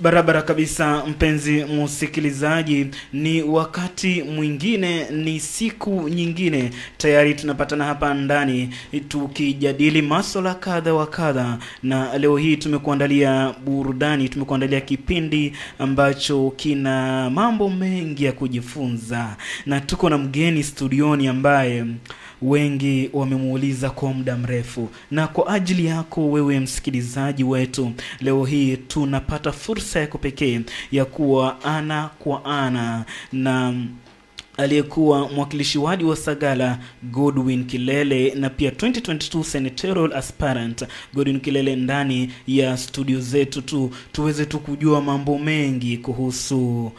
Barabara kabisa mpenzi msikilizaji, ni wakati mwingine, ni siku nyingine tayari tunapatana hapa ndani tukijadili masuala kadha wa kadha, na leo hii tumekuandalia burudani, tumekuandalia kipindi ambacho kina mambo mengi ya kujifunza, na tuko na mgeni studioni ambaye wengi wamemuuliza kwa muda mrefu, na kwa ajili yako wewe msikilizaji wetu, leo hii tunapata fursa ya pekee ya kuwa ana kwa ana na aliyekuwa mwakilishi wadi wa Sagala Godwin Kilele, na pia 2022 senatorial aspirant Godwin Kilele ndani ya studio zetu tuweze kujua mambo mengi kuhusu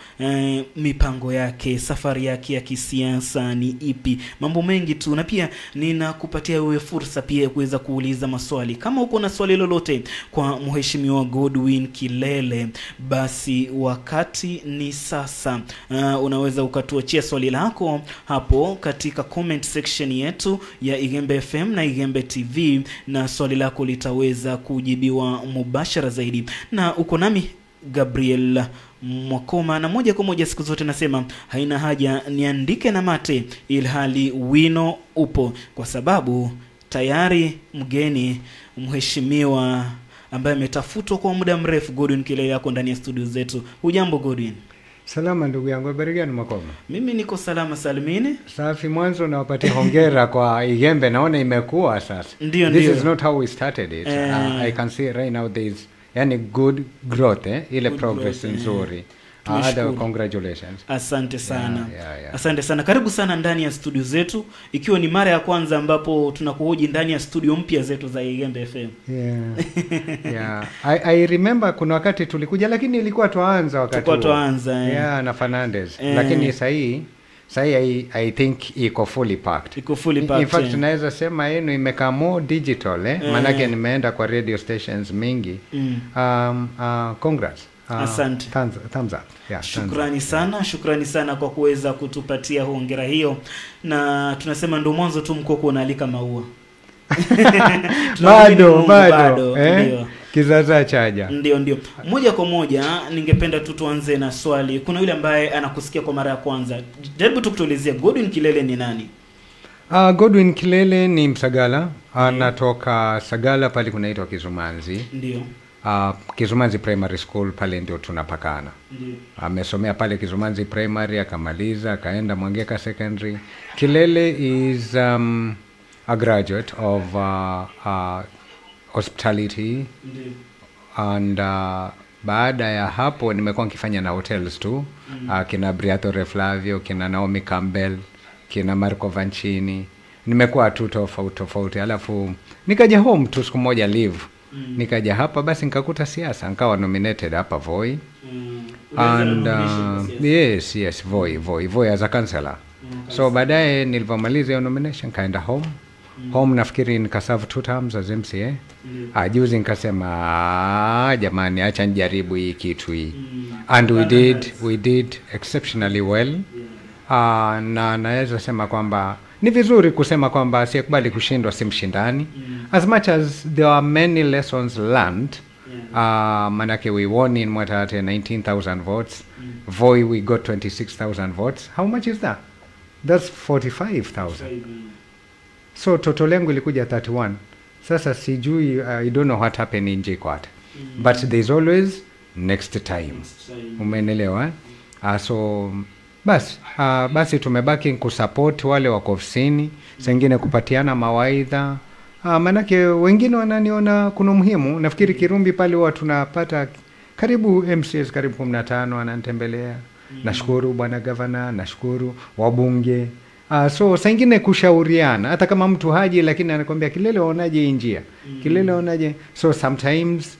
mipango yake, safari yake ya kisiasa ni ipi, mambo mengi tu, na pia ninakupatia wewe fursa pia ya kuweza kuuliza maswali. Kama uko na swali lolote kwa mheshimiwa Godwin Kilele, basi wakati ni sasa. Unaweza ukatuachia swali lako hapo katika comment section yetu ya Igembe FM na Igembe TV, na swali lako litaweza kujibiwa mubashara zaidi. Na uko nami Gabriel Mwakoma, na moja kwa moja siku zote nasema haina haja niandike na mate ilhali wino upo, kwa sababu tayari mgeni mheshimiwa ambaye ametafutwa kwa muda mrefu Godwin Kilele yako ndani ya studio zetu. Hujambo Godwin? Salama ndugu yangu, habari gani Mwakoma? Mimi niko salama salimini. Safi. Mwanzo na wapatie hongera kwa Igembe, naona imekuwa sasa. This is not how we started it. I can see right now there is good growth, ile good progress nzuri. Other congratulations. Asante sana. Asante sana. Karibu sana ndani ya studio zetu, ikiwa ni mara ya kwanza ambapo tunakuhoji ndani ya studio mpya zetu za Igembe FM. I remember kuna wakati tulikuja, lakini ilikuwa tuanza wakati na Fernandez. Lakini sahi I think iko fully packed. In fact naweza sema yenu imekaa more digital manake nimeenda kwa radio stations mingi. Congrats. Asante. Thumbs up. Shukrani sana kwa kuweza kutupatia hongera hiyo, na tunasema ndo mwanzo tu mkoko unaalika maua. bado kizaza chaja. Ndio. Moja kwa moja ningependa tuanze na swali. Kuna yule ambaye anakusikia kwa mara ya kwanza, jaribu tukutuelezea Godwin Kilele ni nani? Godwin Kilele ni Msagala, anatoka Sagala pale kunaitwa Kizumanzi. Ndio. Kizumanzi Primary School pale ndio tunapakana. Amesomea pale Kizumanzi Primary, akamaliza akaenda Mwangeka Secondary. Kilele is a graduate of hospitality. And baada ya hapo nimekuwa nikifanya na hotels tu. Kina Briatore Flavio, kina Naomi Campbell, kina Marco Vancini. Nimekuwa tu tofauti. Alafu nikaja home tu siku moja live. Nikaja hapa basi nikakuta siasa, nikawa nominated hapa Voi. And yes, Voi as a councillor. So baadaye nilipomaliza hiyo nomination kaenda home nafikiri nikaserve 2 terms as MCA. Juzi nikasema jamani acha nijaribu hii kitu hii. And we did exceptionally well. Na naweza sema kwamba ni vizuri kusema kwamba sikubali kushindwa si mshindani. As much as there are many lessons learned. Manake we won in Mwatate 19,000 votes. Voi we got 26,000 votes. How much is that? That's 45,000. So total yangu ilikuja 31. Sasa sijui, I don't know what happened in JKUAT. But there's always next time. Umeelewa? So basi tumebaki kusupport wale wako ofisini, sengine kupatiana mawaidha. Manake wengine wananiona kuna muhimu. Nafikiri Kirumbi pale huwa tunapata karibu MCS karibu 15 wananitembelea. Nashukuru bwana governor, nashukuru wabunge. So sengine kushauriana, hata kama mtu haji lakini anakuambia Kilele waonaje njia. Kilele waonaje. So sometimes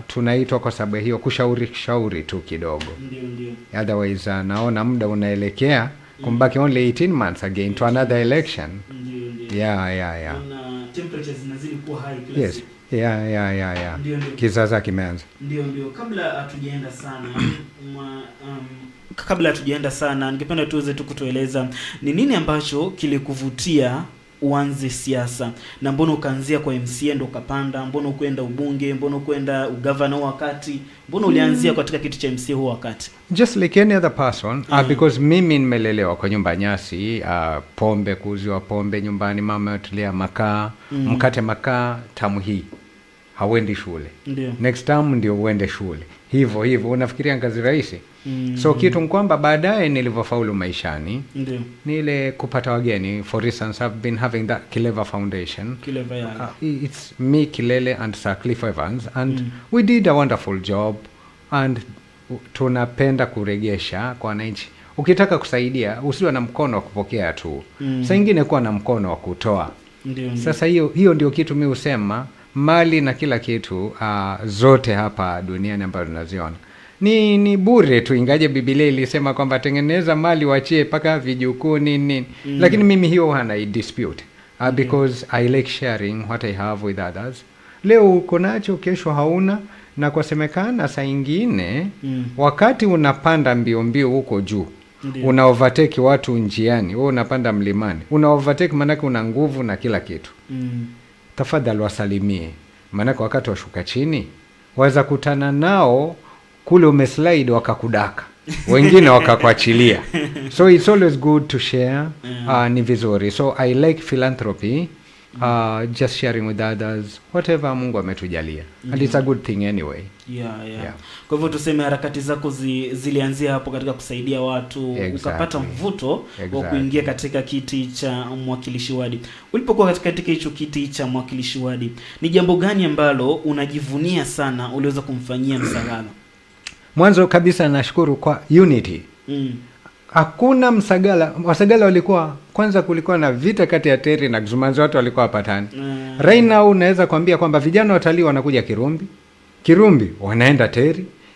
tunaitwa kwa sababu hiyo kushauri tu kidogo. Ndio. Otherwise naona muda unaelekea kumbaki only 18 months again to another election. Ndio. Yeah. Na temperatures zinazidi kuwa high kila siku. Yeah. Kizaza kimeanza. Ndio. Kabla hatujaenda sana ningependa tuweze tu kutueleza ni nini ambacho kilikuvutia uanze siasa? Na mbona ukaanzia kwa MCA ndo ukapanda? Mbona ukwenda ubunge? Mbona ukwenda ugavana wakati? Mbona ulianzia katika kiti cha MCA huo wakati? Just like any other person, because mimi nimelelewa kwa nyumba nyasi, pombe, kuuziwa pombe nyumbani, mama yotulia makaa, mkate makaa, tamu hii hauendi shule. Ndiyo. Next time ndio uende shule. Hivyo unafikiria kazi rahisi? So kitu kwamba baadaye nilivyofaulu maishani, Ndiyo. ni ile kupata wageni. For instance, I've been having that Kileva Foundation. Kileva ya. It's me, Kilele and Sir Cliff Evans, and we did a wonderful job, and tunapenda kuregesha kwa wananchi. Ukitaka kusaidia usiwe na mkono wa kupokea tu. Saa nyingine kuwa na mkono wa kutoa. Ndiyo. Sasa hiyo ndio kitu mimi husema, mali na kila kitu zote hapa duniani ambazo tunaziona ni bure tu, ingaje Biblia ilisema kwamba tengeneza mali wachie paka vijukuu nini. Lakini mimi hiyo hana dispute, because I like sharing what I have with others. Leo uko nacho, kesho hauna, na kwa semekana saa nyingine wakati unapanda mbio huko juu, una overtake watu njiani, wewe unapanda mlimani, una overtake manake una nguvu na kila kitu. Tafadhali wasalimie, manake wakati washuka chini waweza kutana nao kule umeslide wakakudaka, wengine wakakuachilia. So it's always good to share. Ni vizuri. So I like philanthropy, just sharing with others whatever Mungu ametujalia. And it's a good thing anyway. Yeah. Kwa hivyo tuseme harakati zako zilianzia hapo katika kusaidia watu. Exactly. Ukapata mvuto wa kuingia katika kiti cha mwakilishi wadi. Ulipokuwa katika hicho kiti cha mwakilishi wadi, ni jambo gani ambalo unajivunia sana uliweza kumfanyia Msagala? Mwanzo kabisa nashukuru kwa unity. Hakuna Wasagala walikuwa, kwanza kulikuwa na vita kati ya Teri na Gzumanzi, watu walikuwa hapatani. Right now unaweza kuambia kwamba vijana watalii wanakuja Kirumbi wanaenda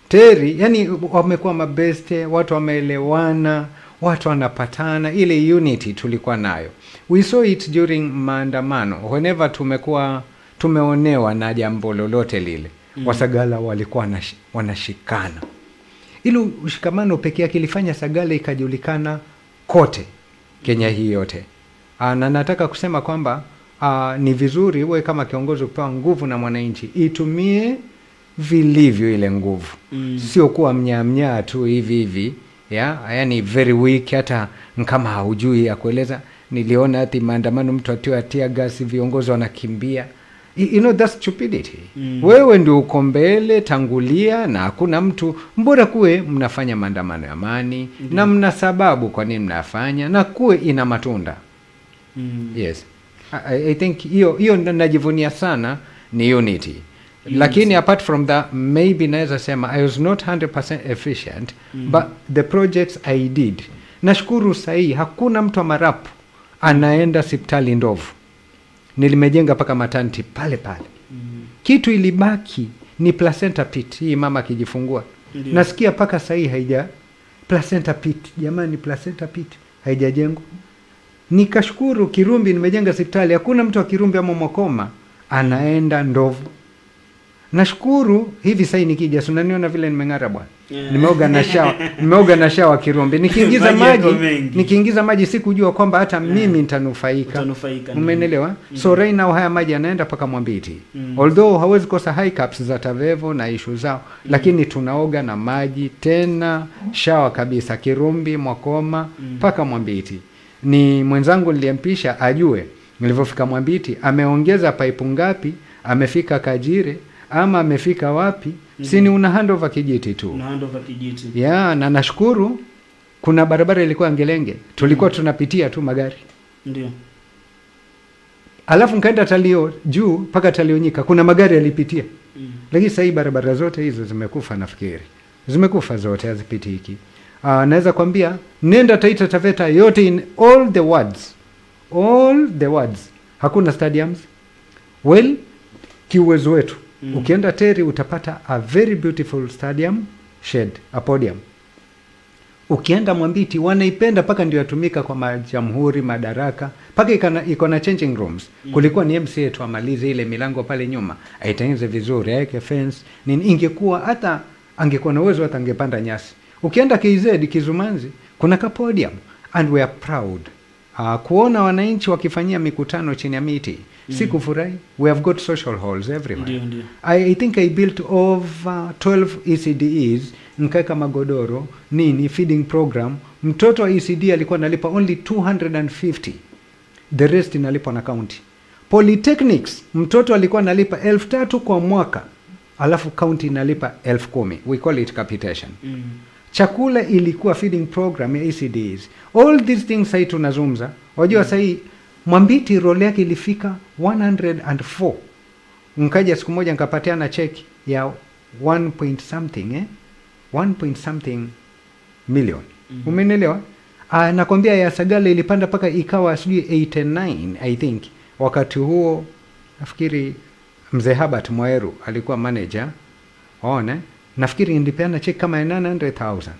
Teri, yani wamekuwa mabeste, watu wameelewana, watu wanapatana. Ile unity tulikuwa nayo. We saw it during maandamano. Whenever tumeonewa na jambo lolote lile, Wasagala walikuwa wanashikana. Ile ushikamano pekee yake ilifanya Sagala ikajulikana kote Kenya hii yote. Na nataka kusema kwamba ni vizuri wewe kama kiongozi kupewa nguvu na mwananchi, itumie vilivyo ile nguvu. Sio kuwa mnyamnya tu hivi. Yani very weak, hata kama haujui ya kueleza. Niliona ati maandamano mtu atia gas, viongozi wanakimbia. You know, that's stupidity. Wewe ndio uko mbele, tangulia, na hakuna mtu. Mbora kuwe mnafanya maandamano ya amani, na mna sababu kwa nini mnafanya, na kuwe ina matunda. Yes. I think hiyo najivunia sana ni unity. Lakini apart from that, maybe naweza sema I was not 100% efficient, but the projects I did. Nashukuru sahi hakuna mtu wa marapu anaenda hospitali Ndovu. Nilimejenga paka matanti pale. Kitu ilibaki ni placenta pit. Hii mama kijifungua. Nasikia paka sahi placenta pit. Jamani, placenta pit haijajengwa. Nikashukuru Kirumbi nimejenga hospitali. Hakuna mtu wa Kirumbi ama Mwakoma anaenda Ndovu. Nashukuru hivi sasa nikija unaniona vile nimeng'ara bwana. Nimeoga na shawa Kirumbi. Nikiingiza maji sikujua kwamba hata mimi nitanufaika. Umeelewa? So right now haya maji yanaenda paka Mwambiti. Although hawezi kosa high caps za Tavevo na issue zao, lakini tunaoga na maji tena shawa kabisa Kirumbi, Mwakoma paka Mwambiti. Ni mwenzangu niliempisha ajue nilivyofika Mwambiti ameongeza pipe ngapi, amefika Kajire ama amefika wapi. Sini una handover kijiti tu. Na nashukuru kuna barabara ilikuwa Ngelenge. Tulikuwa tunapitia tu magari. Ndio. Alafu nikaenda Talio juu paka Talio Nyika, kuna magari yalipitia. Lakini sasa barabara zote hizo zimekufa nafikiri. Zimekufa zote, hazipitiki. Naweza kwambia nenda Taita Taveta yote in all the wards. Hakuna stadiums. Well, kiuwezo wetu. Ukienda Teri utapata a very beautiful stadium shed, a podium. Ukienda Mwambiti wanaipenda paka ndio yatumika kwa majamhuri, madaraka, paka iko na changing rooms. Kulikuwa ni MCA tu amalize ile milango pale nyuma, aitengeneze vizuri, aweke fence. Ingekuwa hata angekuwa na uwezo hata angepanda nyasi. Ukienda KZ Kizumanzi kuna ka podium, and we are proud kuona wananchi wakifanyia mikutano chini ya miti. Sikufurahi. We have got social halls everywhere. Ndio. I think I built over 12 ECDs, nkaweka magodoro, nini, feeding program. Mtoto wa ECD alikuwa nalipa only 250. The rest inalipa na county. Polytechnics, mtoto alikuwa nalipa 3,000 kwa mwaka. Alafu county inalipa 10,000. We call it capitation. Chakula ilikuwa feeding program ya ECDs. All these things sai tunazungumza. Wajua sai Mwambiti role yake ilifika 104. Nkaja siku moja nikapatiana cheki ya 1 point something million. Umeelewa? Nakwambia ya Sagala ilipanda paka ikawa sijui 89 I think. Wakati huo nafikiri Mzee Habat Mwaeru alikuwa manager. Nafikiri nilipeana cheki kama 900,000.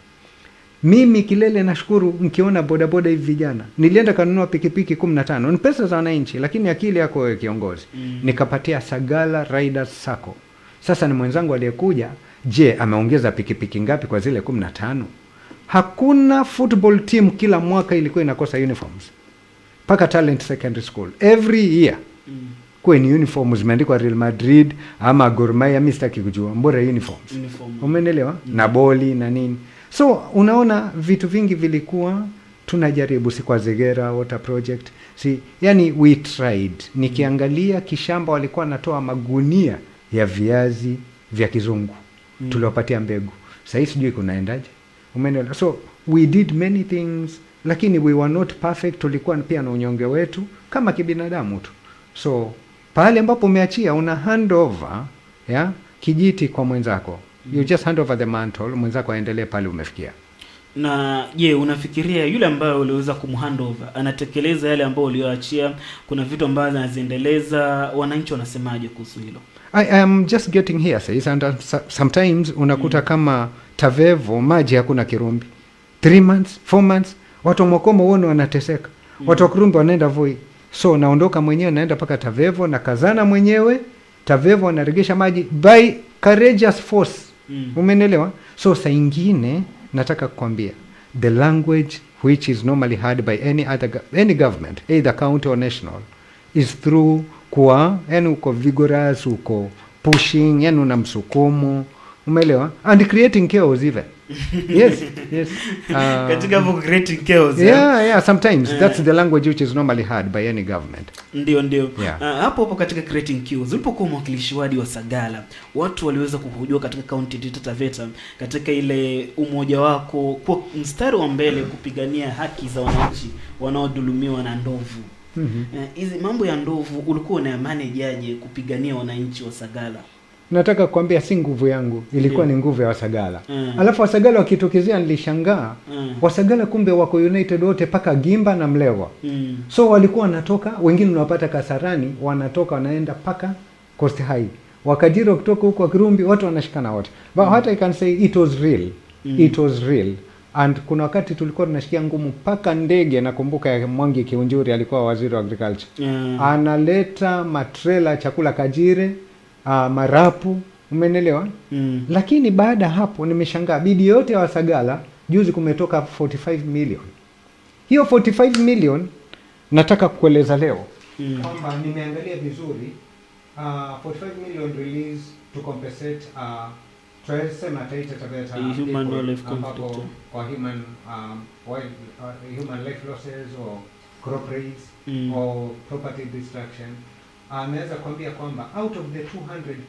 Mimi kilele nashukuru nikiona bodaboda hivi vijana. Nilienda kanunua pikipiki 15. Ni pesa za wananchi lakini akili yako wewe kiongozi. Nikapatia Sagala Riders Sacco. Sasa ni mwenzangu aliyekuja, je, ameongeza pikipiki ngapi kwa zile 15? Hakuna football team kila mwaka ilikuwa inakosa uniforms. Paka Talent Secondary School every year. Kwenye uniforms zimeandikwa Real Madrid ama Gor Mahia, mimi sitaki kujua, mbora uniforms. Umeelewa? Na boli na nini. So unaona vitu vingi vilikuwa tunajaribu, si kwa Zegera Water Project. Yani we tried. Nikiangalia Kishamba walikuwa natoa magunia ya viazi vya kizungu. Tuliwapatia mbegu. Sasa sijui kunaendaje. Umeelewa? So we did many things lakini we were not perfect. Tulikuwa pia na unyonge wetu kama kibinadamu tu. So pale ambapo umeachia una hand over kijiti kwa mwenzako. You just hand over the mantle, mwenzako aendelee pale umefikia. Na je, unafikiria yule ambaye uliweza kumhandover anatekeleza yale ambayo ulioachia? Kuna vitu ambavyo anaziendeleza, wananchi wanasemaje kuhusu hilo? I am just getting here says, and sometimes unakuta kama Tavevo maji hakuna Kirumbi. 3 months, 4 months watu Mokoma uone wanateseka. Watu wa Kirumbi wanaenda Voi. So naondoka mwenyewe naenda paka Tavevo na kazana mwenyewe. Tavevo anaregesha maji by courageous force. Umeelewa? So saa ingine nataka kukwambia the language which is normally heard by any government, either county or national, is through yani uko vigorous, uko pushing, yani una msukumo. Umeelewa? And creating chaos even. Yes. Katika creating chaos. Yeah, sometimes that's the language which is normally heard by any government. Ndio. Hapo katika creating chaos, ulipokuwa mwakilishi wadi wa Sagala, watu waliweza kuhujua katika county Taita Taveta katika ile umoja wako kwa mstari wa mbele kupigania haki za wananchi wanaodhulumiwa na ndovu. Hizi mambo ya ndovu ulikuwa na manage aje kupigania wananchi wa Sagala? Nataka kukwambia si nguvu yangu, ilikuwa ni nguvu ya Wasagala. Alafu Wasagala wakitokezea nilishangaa. Wasagala kumbe wako united wote paka Gimba na Mlewa. So walikuwa wanatoka, wengine unawapata Kasarani, wanatoka wanaenda paka Coast High. Wakajiro kutoka huko Kirumbi, watu wanashikana wote. But what I can say, it was real. It was real. And kuna wakati tulikuwa tunashikia ngumu paka ndege, nakumbuka ya Mwangi Kiunjuri alikuwa waziri wa agriculture. Analeta matrela chakula Kajire, marapu, umenelewa? Lakini baada hapo nimeshangaa bidi yote ya Wasagala juzi kumetoka 45 million. Hiyo 45 million nataka kukueleza leo kwamba nimeangalia vizuri 45 million release to compensate tunasema Taita Taveta human life conflict or human life losses or crop rates or property destruction. Anaweza kuambia kwamba out of the 200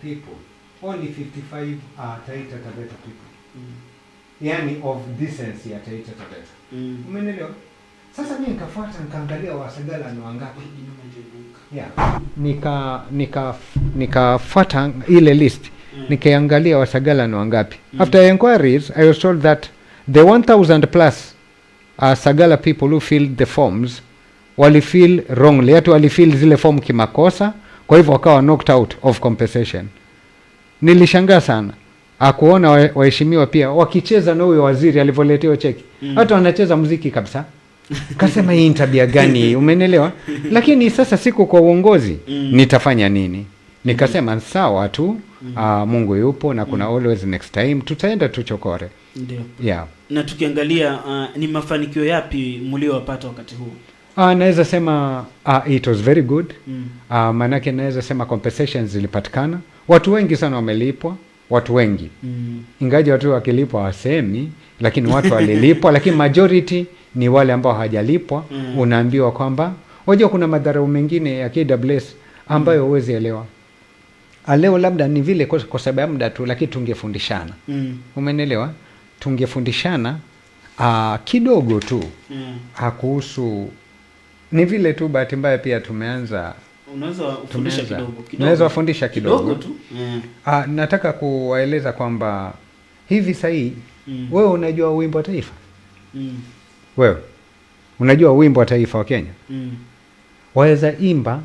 people only 55 are Taita Taveta people. Yani of decency ya Taita Taveta. Umeelewa? Sasa mimi nikafuata nikaangalia Wasagala ni wangapi. Nikafuata ile list. Nikaangalia Wasagala ni wangapi. After inquiries I was told that the 1000 plus Sagala people who filled the forms walifeel wrongly, hata walifeel zile form kimakosa, kwa hivyo wakawa knocked out of compensation. Nilishangaa sana akuona waheshimiwa pia wakicheza na huyo waziri alivyoletewa cheki. Hata wanacheza muziki kabisa. Kasema hii tabia gani, umenelewa? Lakini sasa siku kwa uongozi nitafanya nini? Nikasema sawa tu, Mungu yupo na kuna always next time, tutaenda tuchokore. Ndio. Yeah. Na tukiangalia ni mafanikio yapi mliowapata wakati huu? Naweza sema it was very good. Manake naweza sema compensations zilipatikana. Watu wengi sana wamelipwa, watu wengi. Ingaje watu wakilipwa wasemi, lakini watu walilipwa, lakini majority ni wale ambao hawajalipwa. Unaambiwa kwamba wajua kuna madharau mengine ya KWS ambayo huwezi elewa. Leo labda ni vile kwa sababu ya muda tu, lakini tungefundishana. Umenielewa? Tungefundishana kidogo tu. Kuhusu ni vile tu bahati mbaya pia tumeanza. Unaweza kufundisha kidogo. Naweza wafundisha kidogo tu. Nataka kuwaeleza kwamba hivi sahi wewe unajua wimbo wa taifa? Wewe unajua wimbo wa taifa wa Kenya? Waweza imba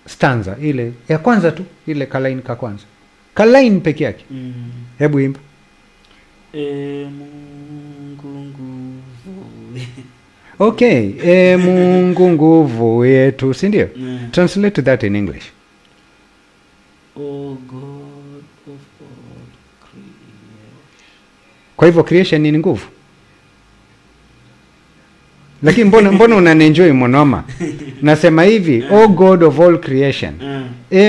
stanza ile ya kwanza tu, ile kalaini ka kwanza. Kalaini peke yake. Hebu imba. Mungu nguvu. Okay, Mungu nguvu yetu, si ndio? Translate that in English. Oh God of all creation. Kwa hivyo creation ni nguvu. Lakini mbona unanenjoy monoma? Nasema hivi, oh God of all creation.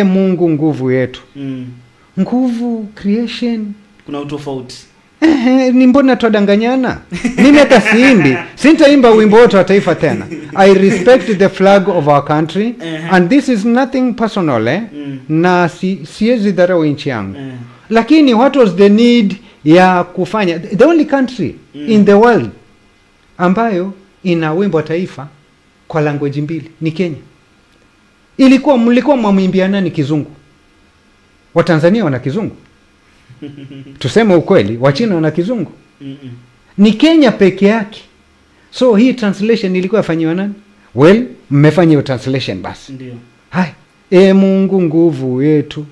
Mungu nguvu yetu. Nguvu, creation, kuna utofauti. Ni mbona twadanganyana? Mimi hata siimbi. Sintaimba wimbo wote wa taifa tena. I respect the flag of our country and this is nothing personal na siwezi dharau nchi yangu. Lakini what was the need ya kufanya the only country in the world ambayo ina wimbo wa taifa kwa language mbili ni Kenya. Mlikuwa mwamwimbiana ni Kizungu. Watanzania wana Kizungu. Tuseme ukweli, Wachina wana Kizungu. Ni Kenya peke yake. So hii translation ilikuwa yafanywa nani? Well, mmefanya hiyo translation basi. Ndio. Hai, Mungu nguvu yetu.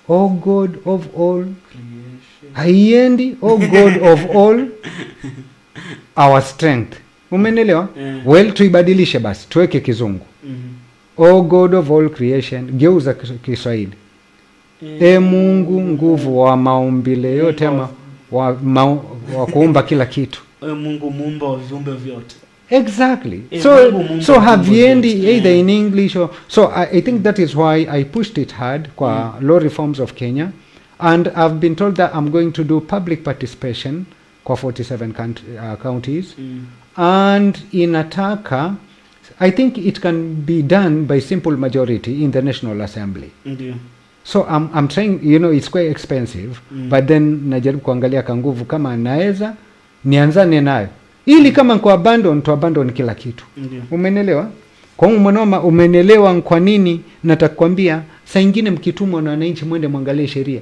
Oh God of all creation. Haiendi, oh God of all our strength. Umenielewa? Well, tuibadilishe basi, tuweke Kizungu. Oh God of all creation, geuza Kiswahili. Mungu nguvu wa maumbile yote ama wa kuumba kila kitu. Mungu muumba wa viumbe vyote. Exactly. So haviendi either in English or so I think that is why I pushed it hard kwa law reforms of Kenya, and I've been told that I'm going to do public participation kwa 47 counties and inataka I think it can be done by simple majority in the National Assembly. Ndio. So I'm trying, it's quite expensive, but then najaribu kuangalia kanguvu kama naweza nianzane nayo. Ili kama kwa abandon kila kitu. Umenelewa? Kwa mwanoma umenelewa kwa nini natakwambia saa nyingine mkitumwa na wananchi mwende mwangalie sheria.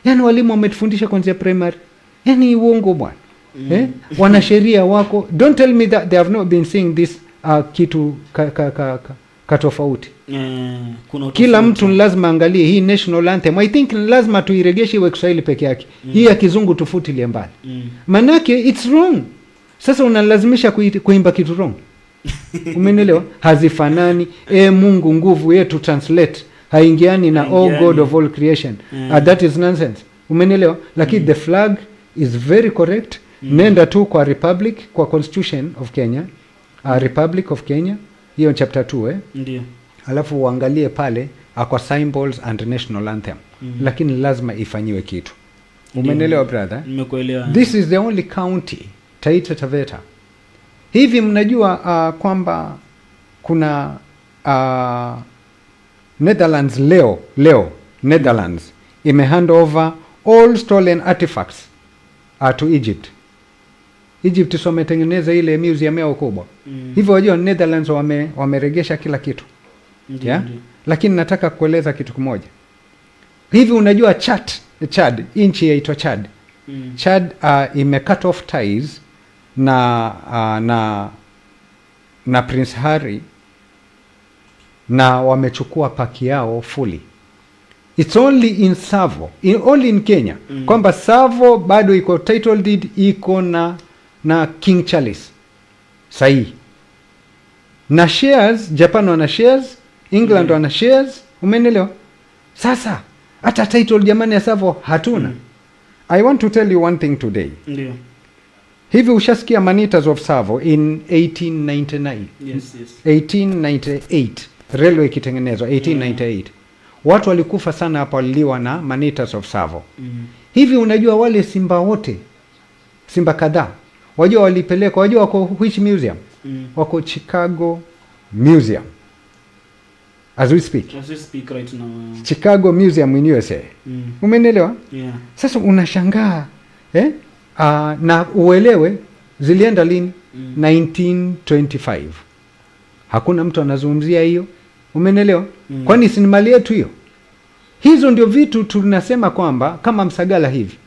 Yaani walimu wametufundisha kuanzia primary. Yaani uongo bwana. Wana sheria wako. Don't tell me that they have not been seeing this kitu katofauti. Kila mtu lazima angalie hii national anthem. I think lazima tuiregeshe iwe Kiswahili peke yake. Hii ya Kizungu tufutilie mbali. Manake it's wrong. Sasa unalazimisha kuimba kitu wrong. Umenielewa? Hazifanani. Mungu nguvu yetu translate haingiani na oh God of all creation. That is nonsense. Umenielewa? Lakini the flag is very correct. Nenda tu kwa Republic, kwa Constitution of Kenya, Republic of Kenya, hiyo chapter 2 Ndio. Alafu uangalie pale kwa symbols and national anthem. Lakini lazima ifanyiwe kitu. Umenielewa brother? Nimekuelewa. This is the only county, Taita Taveta. Hivi mnajua kwamba kuna Netherlands leo Netherlands imehand over all stolen artifacts to Egypt. Egypt sometengeneza ile museum yao kubwa. Hivyo wajua Netherlands wameregesha kila kitu. Yeah? Lakini nataka kueleza kitu kimoja. Hivi unajua Chad, nchi yaitwa Chad. Chad ime cut off ties na Prince Harry na wamechukua paki yao fully. It's only in Tsavo, only in Kenya. Kwamba Tsavo bado iko title deed iko na King Charles. Sahi. Na shares, Japan wana shares, England wana shares, umenelewa? Sasa hata title jamani ya Tsavo hatuna. I want to tell you one thing today. Ndio. Hivi ushasikia Manitas of Tsavo in 1899? Yes. 1898 railway ikitengenezwa 1898. Watu walikufa sana hapa, waliliwa na Manitas of Tsavo. Hivi unajua wale simba wote, simba kadhaa, wajua walipelekwa, wajua wako which museum? Wako Chicago Museum. As we speak right now. Chicago Museum in USA. Umeelewa? Yeah. Sasa unashangaa na uelewe zilienda lini? 1925. Hakuna mtu anazungumzia hiyo. Umeelewa? Kwani si mali yetu hiyo? Hizo ndio vitu tunasema kwamba kama Msagala hivi.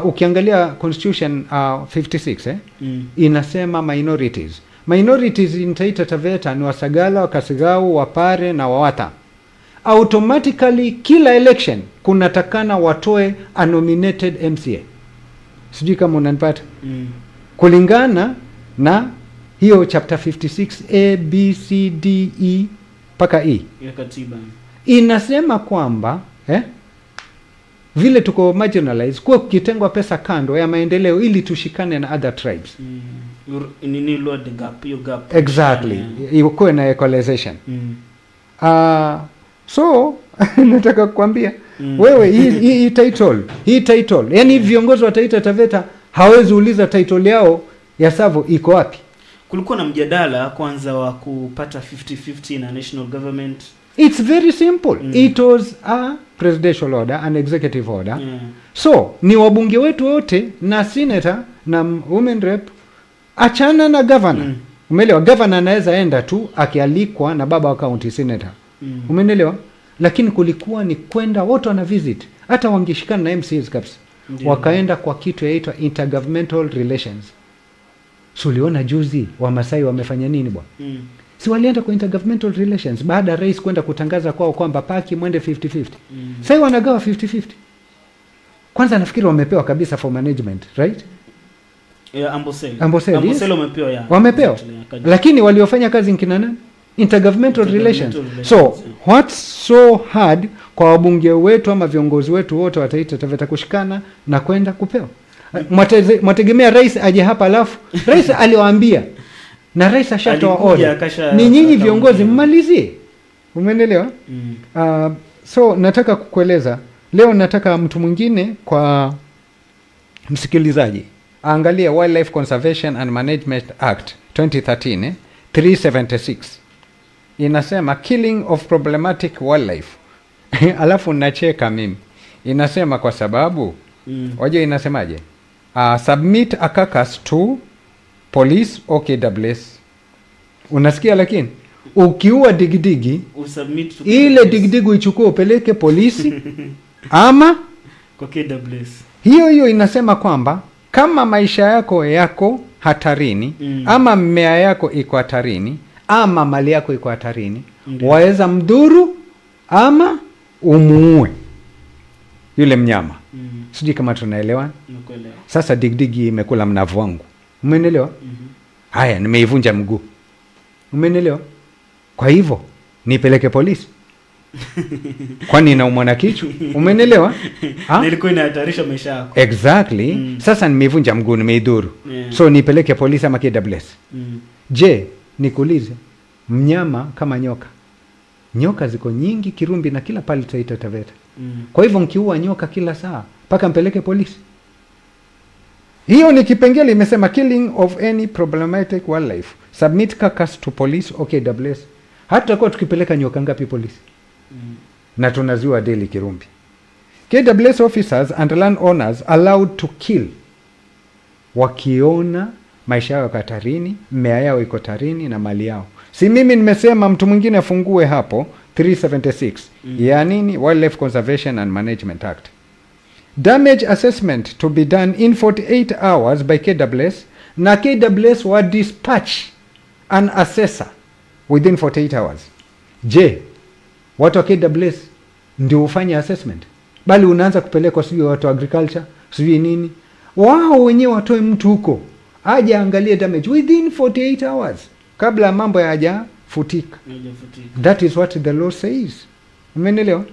Ukiangalia Constitution 56 inasema minorities. Minorities in Taita Taveta ni Wasagala, Wakasigau, Wapare na Wawata. Automatically kila election kunatakana watoe a nominated MCA. Sijui kama unanipata. Kulingana na hiyo chapter 56 A B C D E paka E ya katiba inasema kwamba vile tuko marginalized, kwa kukitengwa pesa kando ya maendeleo ili tushikane na other tribes. Nini load the gap, your gap. Exactly. Ikuwe na equalization. So nataka kukwambia wewe hii title yani viongozi wa Taita Taveta hawezi uliza title yao ya Tsavo iko wapi. Kulikuwa na mjadala kwanza wa kupata 50-50 na national government. It's very simple. It was a presidential order, an executive order. So ni wabunge wetu wote na senator na women rep achana na governor. Umeelewa? Governor anaweza enda tu akialikwa na baba wa county senator. Umeelewa? Lakini kulikuwa ni kwenda wote wana visit. Hata wangeshikana na MCs kabisa. Wakaenda kwa kitu yaitwa intergovernmental relations. So uliona juzi wa Masai wamefanya nini bwana? Si walienda kwa intergovernmental relations baada rais kwenda kutangaza kwao kwamba paki mwende 50-50. Sasa wanagawa 50-50. Kwanza nafikiri wamepewa kabisa for management, right? Amboseli wamepewa ya. Wamepewa. Lakini waliofanya kazi nkina nani? Intergovernmental relations. So what's so hard kwa wabunge wetu ama viongozi wetu wote wataita Taveta kushikana na kwenda kupewa? Mwategemea rais aje hapa alafu rais aliwaambia na rais ashatoa order. Ni nyinyi viongozi mmalizie. Umeelewa? So nataka kukueleza leo, nataka mtu mwingine kwa msikilizaji angalia Wildlife Conservation and Management Act 2013 376 inasema killing of problematic wildlife. Alafu nacheka mimi. Inasema kwa sababu waje inasemaje? Submit a carcass to police or KWS. Unasikia? Lakini ukiua digidigi ile digidigi ichukue upeleke polisi ama kwa KWS. Hiyo inasema kwamba kama maisha yako hatarini ama mmea yako iko hatarini ama mali yako iko hatarini, waweza mdhuru ama umuue yule mnyama. Sijui kama tunaelewa. Sasa digdigi imekula mnavu wangu. Umeelewa? Haya, nimeivunja mguu. Umeelewa? Kwa hivyo nipeleke polisi. Kwani inaumwa na kichwa. Umeelewa? Nilikuwa inahatarisha maisha yako. Exactly. Sasa nimeivunja mguu, nimeidhuru. So nipeleke polisi ama KWS. Je, nikuulize, mnyama kama nyoka ziko nyingi Kirumbi na kila pale Taita Taveta. Kwa hivyo mkiua nyoka kila saa mpaka mpeleke polisi. Hiyo ni kipengele imesema killing of any problematic wildlife. Submit carcass to police or KWS. Hata kwa tukipeleka nyoka ngapi polisi? Na tunaziwa daily Kirumbi. KWS officers and land owners allowed to kill wakiona maisha yao hatarini, mmea yao iko hatarini na mali yao. Si mimi nimesema, mtu mwingine afungue hapo 376 ya nini? Wildlife Conservation and Management Act. Damage assessment to be done in 48 hours by KWS, na KWS wa dispatch an assessor within 48 hours. Je, watu wa KWS ndio ufanye assessment? Bali unaanza kupeleka sijui watu wa agriculture, sijui nini. Wao wenyewe watoe mtu huko aje angalie damage within 48 hours kabla mambo hayajafutika. That is what the law says. Umeelewa?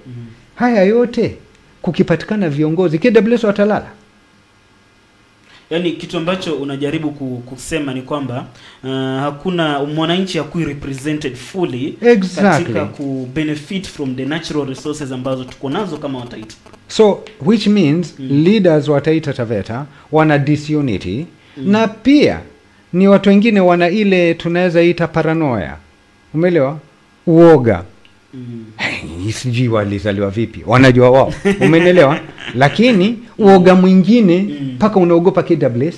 Haya yote kukipatikana viongozi KWS watalala. Yani kitu ambacho unajaribu kusema ni kwamba hakuna mwananchi hakui represented fully katika ku benefit from the natural resources ambazo tuko nazo kama Wataita. So which means leaders wa Taita Taveta wana disunity na pia ni watu wengine wana ile tunaweza ita paranoia. Umeelewa? Uoga. Sijui walizaliwa vipi, wanajua wao. Umeelewa? Lakini uoga mwingine mpaka unaogopa KWS.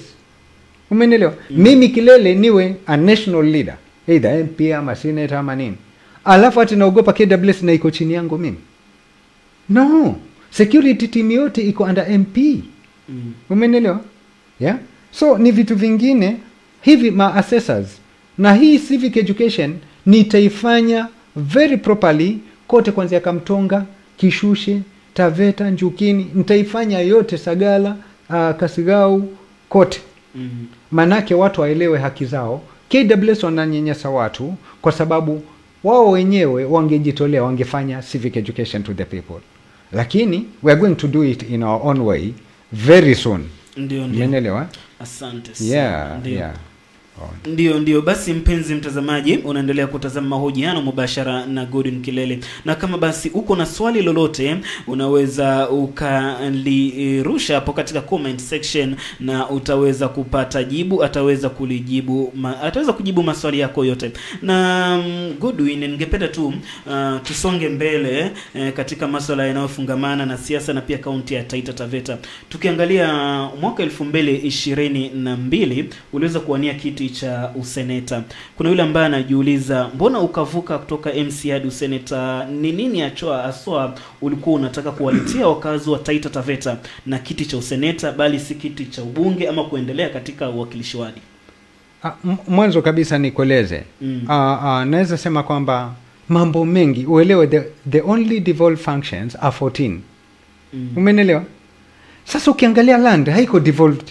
Umeelewa? Mimi kilele niwe a national leader, either MP ama senator ama nini, alafu ati naogopa KWS na iko chini yangu mimi. No, security team yote iko under MP. Umeelewa? Yeah, so ni vitu vingine hivi ma assessors, na hii civic education nitaifanya very properly kote, kuanzia Kamtonga, Kishushe, Taveta, Njukini, nitaifanya yote, Sagala, Kasigau, kote. Manake watu waelewe haki zao. KWS wananyanyasa watu kwa sababu wao wenyewe wangejitolea, wangefanya civic education to the people. Lakini we are going to do it in our own way very soon. Ndio. Umeelewa? Asante sana. Yeah, ndio. Yeah. Ndio basi, mpenzi mtazamaji, unaendelea kutazama mahojiano mubashara na Godwin Kilele, na kama basi uko na swali lolote unaweza ukalirusha hapo katika comment section na utaweza kupata jibu, ataweza kujibu maswali yako yote. Na Godwin, ningependa tu tusonge mbele katika masuala yanayofungamana na siasa na pia kaunti ya Taita Taveta. Tukiangalia mwaka 2022 uliweza kuwania kiti cha useneta. Kuna yule ambaye anajiuliza mbona ukavuka kutoka MC hadi useneta, ni nini aswa ulikuwa unataka kuwaletea wakazi wa Taita Taveta na kiti cha useneta bali si kiti cha ubunge ama kuendelea katika uwakilishi wadi? Mwanzo kabisa nikueleze. Naweza sema kwamba mambo mengi uelewe, the only devolved functions are 14. Umeelewa? Sasa ukiangalia land haiko devolved.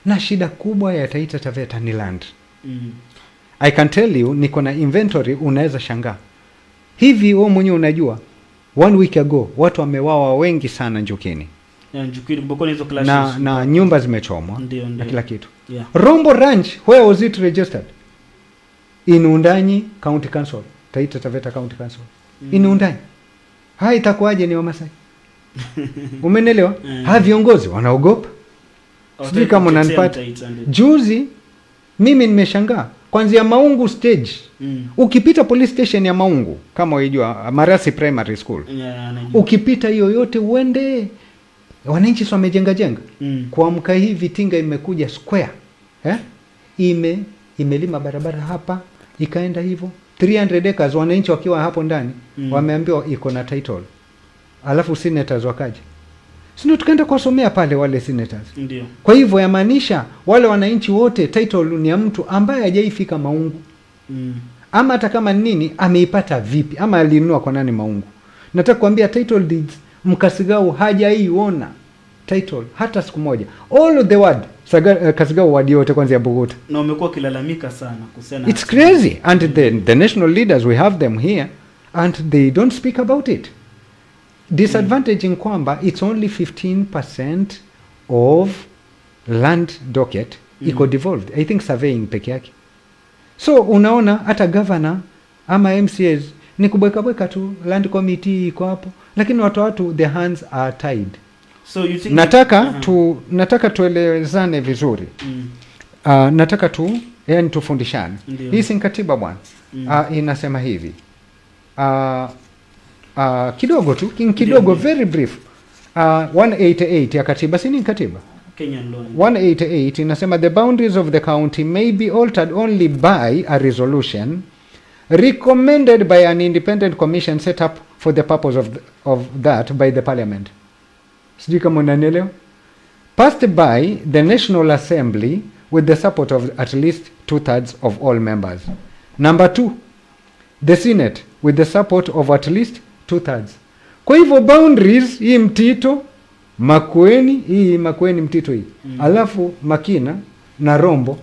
Na shida kubwa ya Taita Taveta ni land. I can tell you, niko na inventory, unaweza shangaa. Hivi wewe mwenyewe unajua 1 week ago watu wamewawa wengi sana Njukini. Njukini mbona hizo clashes na nyumba zimechomwa na kila kitu. Yeah. Rombo Ranch, where was it registered? In Undanyi County Council, Taita Taveta County Council. In Undanyi. Hai itakuwaje ni Wamasai? Umeelewa? Viongozi wanaogopa. Sijui kama unanipata. Juzi mimi nimeshangaa kuanzia Maungu stage. Ukipita police station ya Maungu, kama unajua Marasi Primary School. Ukipita hiyo yote uende, wananchi wamejenga. Kuamka hivi tinga imekuja square. Imelima barabara hapa, ikaenda hivyo 300 acres, wananchi wakiwa hapo ndani wameambiwa iko na title. Alafu senators wakaje. Sino tukaenda kuwasomea pale wale senators. Ndio. Kwa hivyo yamaanisha wale wananchi wote title ni ya mtu ambaye hajaifika Maungu. Ama hata kama nini ameipata vipi, ama alinunua kwa nani Maungu. Nataka kuambia title deeds Mkasigau hajaiona title hata siku moja. All the word Kasigau wadi yote kwanza ya Bogota. Na umekuwa kilalamika sana kusema. It's crazy, and the national leaders, we have them here and they don't speak about it. Disadvantage in kwamba it's only 15% of land docket iko devolved. I think surveying peke yake. So unaona hata governor ama MCAs ni kubweka tu, land committee iko hapo, lakini watu the hands are tied. So you think nataka tuelezane vizuri. Nataka tufundishane. Hii si katiba bwana. Inasema hivi. Kidogo tu, kidogo, very brief. 188 ya katiba, si ni katiba? Kenyan law. 188 inasema the boundaries of the county may be altered only by a resolution recommended by an independent commission set up for the purpose of that by the parliament. Sijui kama unanielewa? Passed by the National Assembly with the support of at least 2/3 of all members. Number 2, the Senate with the support of at least 2/3. Kwa hivyo boundaries hii Mtito, Makueni Mtito hii. Alafu Makina na Rombo.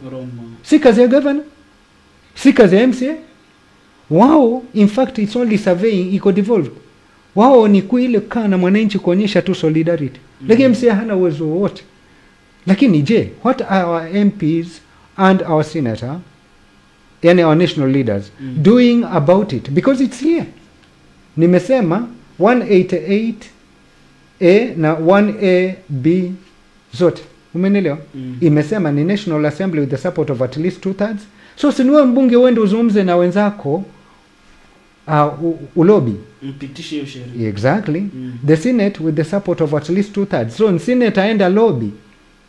Si kazi ya governor? Si kazi ya MCA? Wow, in fact it's only surveying iko devolved. Wao ni kuile kana mwananchi kuonyesha tu solidarity. Lakini MCA hana uwezo wote. Lakini je, what are our MPs and our senator, yani our national leaders, doing about it? Because it's here. Nimesema 188A na 1AB zote, umenielewa? Imesema ni National Assembly with the support of at least 2/3. So sinuwe mbunge uende uzungumze na wenzako ulobi mpitishe hiyo sheria. Exactly. The Senate with the support of at least 2/3. So Senate aenda lobby,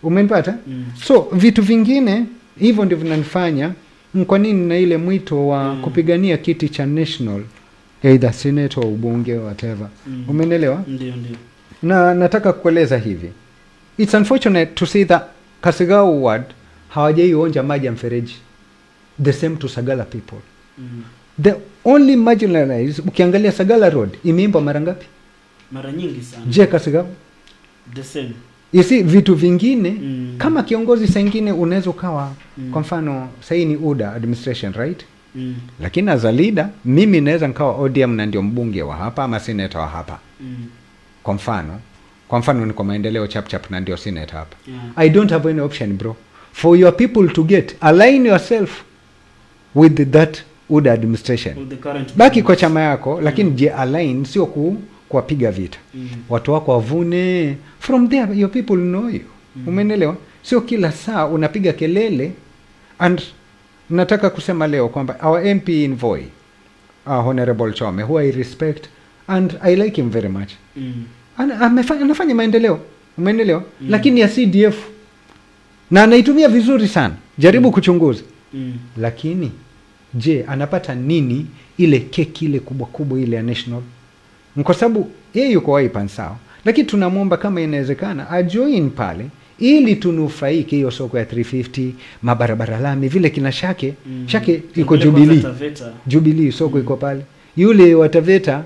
umenipata? So vitu vingine hivyo ndivyo vinanifanya kwa nini na ile mwito wa kupigania kiti cha national, either Senate au ubunge whatever. Umenielewa? Ndio. Na nataka kueleza hivi, it's unfortunate to see that Kasigao ward hawajaionja maji ya mfereji, the same to Sagala people. The only marginalized, ukiangalia Sagala Road imeimba mara ngapi? Mara nyingi sana. Je, Kasigao? The same. You see, vitu vingine kama kiongozi sengine unaweza ukawa kwa mfano sasa ni UDA administration, right? Lakini as a leader mimi naweza nikawa ODM na ndio mbunge wa hapa ama senator wa hapa. Kwa mfano ni kwa maendeleo chap na ndio senator hapa. I don't have any option, bro. For your people to get, align yourself with that UDA administration. Baki kwa chama yako, lakini je align, sio kuwapiga vita. Watu wako wavune, from there your people know you. Umenielewa? Sio kila saa unapiga kelele. And nataka kusema leo kwamba our MP in Voi, Honorable Chome, who I respect and I like him very much. Anafanya maendeleo, umenielewa? Lakini ya CDF na anaitumia vizuri sana. Jaribu kuchunguza. Lakini je, anapata nini ile keki ile kubwa ile ya national? Kwa sababu yeye yuko Wiper sawa, lakini tunamwomba kama inawezekana ajoin pale ili tunufaike hiyo soko ya 350, mabarabara lami vile kina Shake iko Jubilee soko iko pale. Yule wa Taveta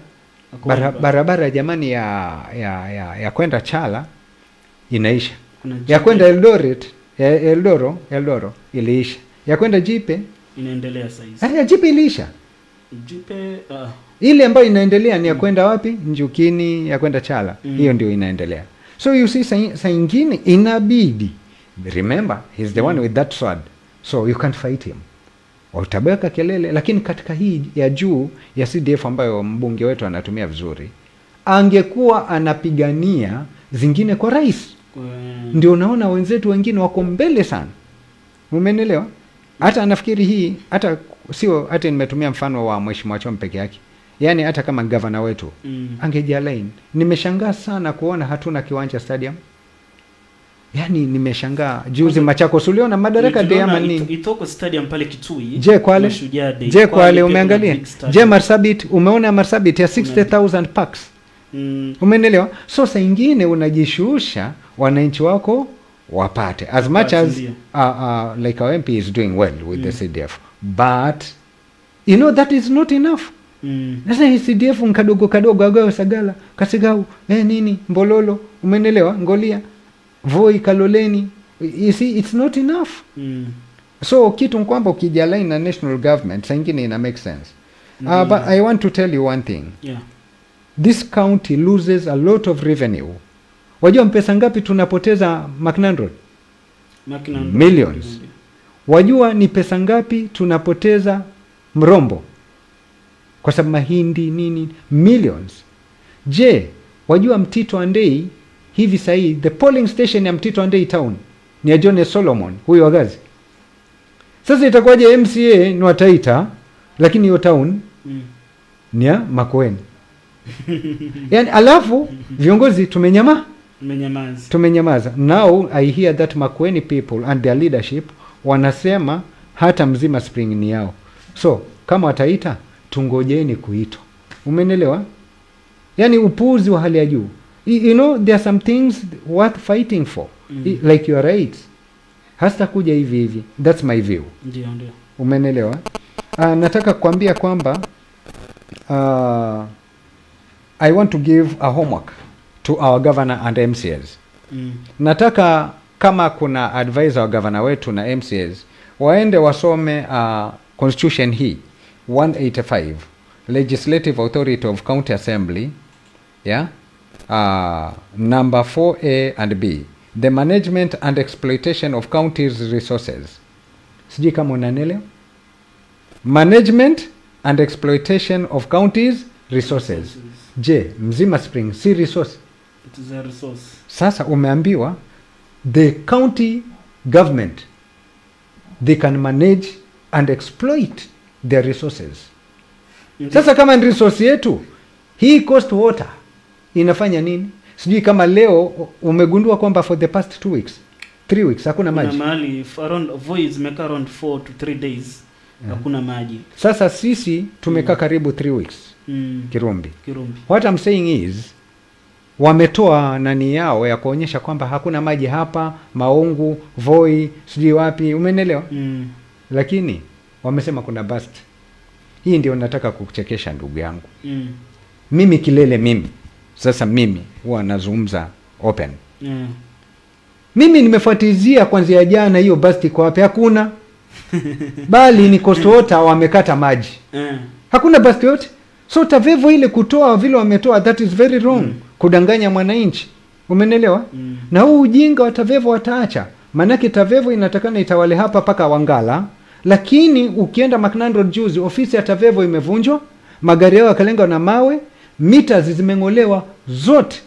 barabara jamani ya kwenda Chala inaisha. Ya kwenda Eldoret, Eldoro iliisha. Ya kwenda Jipe inaendelea sasa. Ya Jipe iliisha. Jipe ile ambayo inaendelea ni ya kwenda wapi? Njukini, ya kwenda Chala. Hiyo ndio inaendelea. So you see saa ingine inabidi, remember he's the one with that sword, so you can't fight him. Utabeka kelele, lakini katika hii ya juu ya CDF ambayo mbunge wetu anatumia vizuri, angekuwa anapigania zingine kwa rais. Ndio unaona wenzetu wengine wako mbele sana. Umenielewa? Hata anafikiri hii hata sio hata nimetumia mfano wa Mheshimiwa Chome peke yake. Yaani hata kama governor wetu angejalain. Nimeshangaa sana kuona hatuna kiwanja stadium. Yaani nimeshangaa juzi Machakos uliona Madaraka Day ama nini? Itoko stadium pale Kitui. Je Kwale umeangalia? Je Marsabit umeona Marsabit ya 60,000 packs? Umeelewa? So saa nyingine unajishusha wananchi wako wapate as much as like our MP is doing well with the CDF, but you know that is not enough. Sasa CDF kadogo agawe Sagala, Kasigau, nini, Mbololo, umenelewa, Ngolia, Voi, Kaloleni. You see, it's not enough. So kitu kwamba ukijalain na national government saa nyingine ina make sense. But I want to tell you one thing. This county loses a lot of revenue. Wajua mpesa ngapi tunapoteza Macnan Road? Millions. Wajua ni pesa ngapi tunapoteza Mrombo? Kwa sababu mahindi nini? Millions. Je, wajua Mtito Andei hivi sahi the polling station ya Mtito Andei town ni ya John Solomon huyo wagazi. Sasa itakuwaje MCA ni wa Taita lakini hiyo town ni ya Makueni? Yani alafu viongozi tumenyamaza. Now I hear that Makueni people and their leadership wanasema hata Mzima Spring ni yao. So kama wataita tungojeni kuitwa. Umenelewa? Yani upuzi wa hali ya juu. You know there are some things worth fighting for. Like your rights. Hasta kuja hivi. That's my view. Ndio. Umenelewa? Nataka kuambia kwamba I want to give a homework to our governor and MCAs. Nataka kama kuna advisor wa governor wetu na MCAs waende wasome constitution hii 185 Legislative Authority of County Assembly number 4A and B. the management and exploitation of counties resources. Sijui kama unanielewa. Management and exploitation of counties resources. Je, Mzima Spring si resource? It is a resource. Sasa umeambiwa the county government, they can manage and exploit their resources. Sasa kama ni resource yetu, hii coast water inafanya nini? Sijui kama leo umegundua kwamba for the past 2 weeks, 3 weeks hakuna maji. Kuna mahali around voids make around 4 to 3 days hakuna maji. Sasa sisi tumekaa karibu 3 weeks Kirumbi. What I'm saying is wametoa nani yao ya kuonyesha kwamba hakuna maji hapa, Maungu, Voi, sijui wapi, umeelewa? Lakini wamesema kuna burst. Hii ndio nataka kukuchekesha ndugu yangu. Mimi Kilele mimi. Sasa mimi huwa nazungumza open. Mimi nimefuatizia kuanzia jana hiyo burst iko wapi? Hakuna. Bali ni coast water wamekata maji. Hakuna burst yote. So TAVEVO ile kutoa vile wametoa, that is very wrong. Kudanganya mwananchi. Umenelewa? Na huu ujinga wa TAVEVO wataacha. Manake TAVEVO inatakana itawale hapa paka Wangala. Lakini ukienda Macnan Road juzi, ofisi ya TAVEVO imevunjwa, magari yao yakalenga na mawe, meters zimengolewa zote.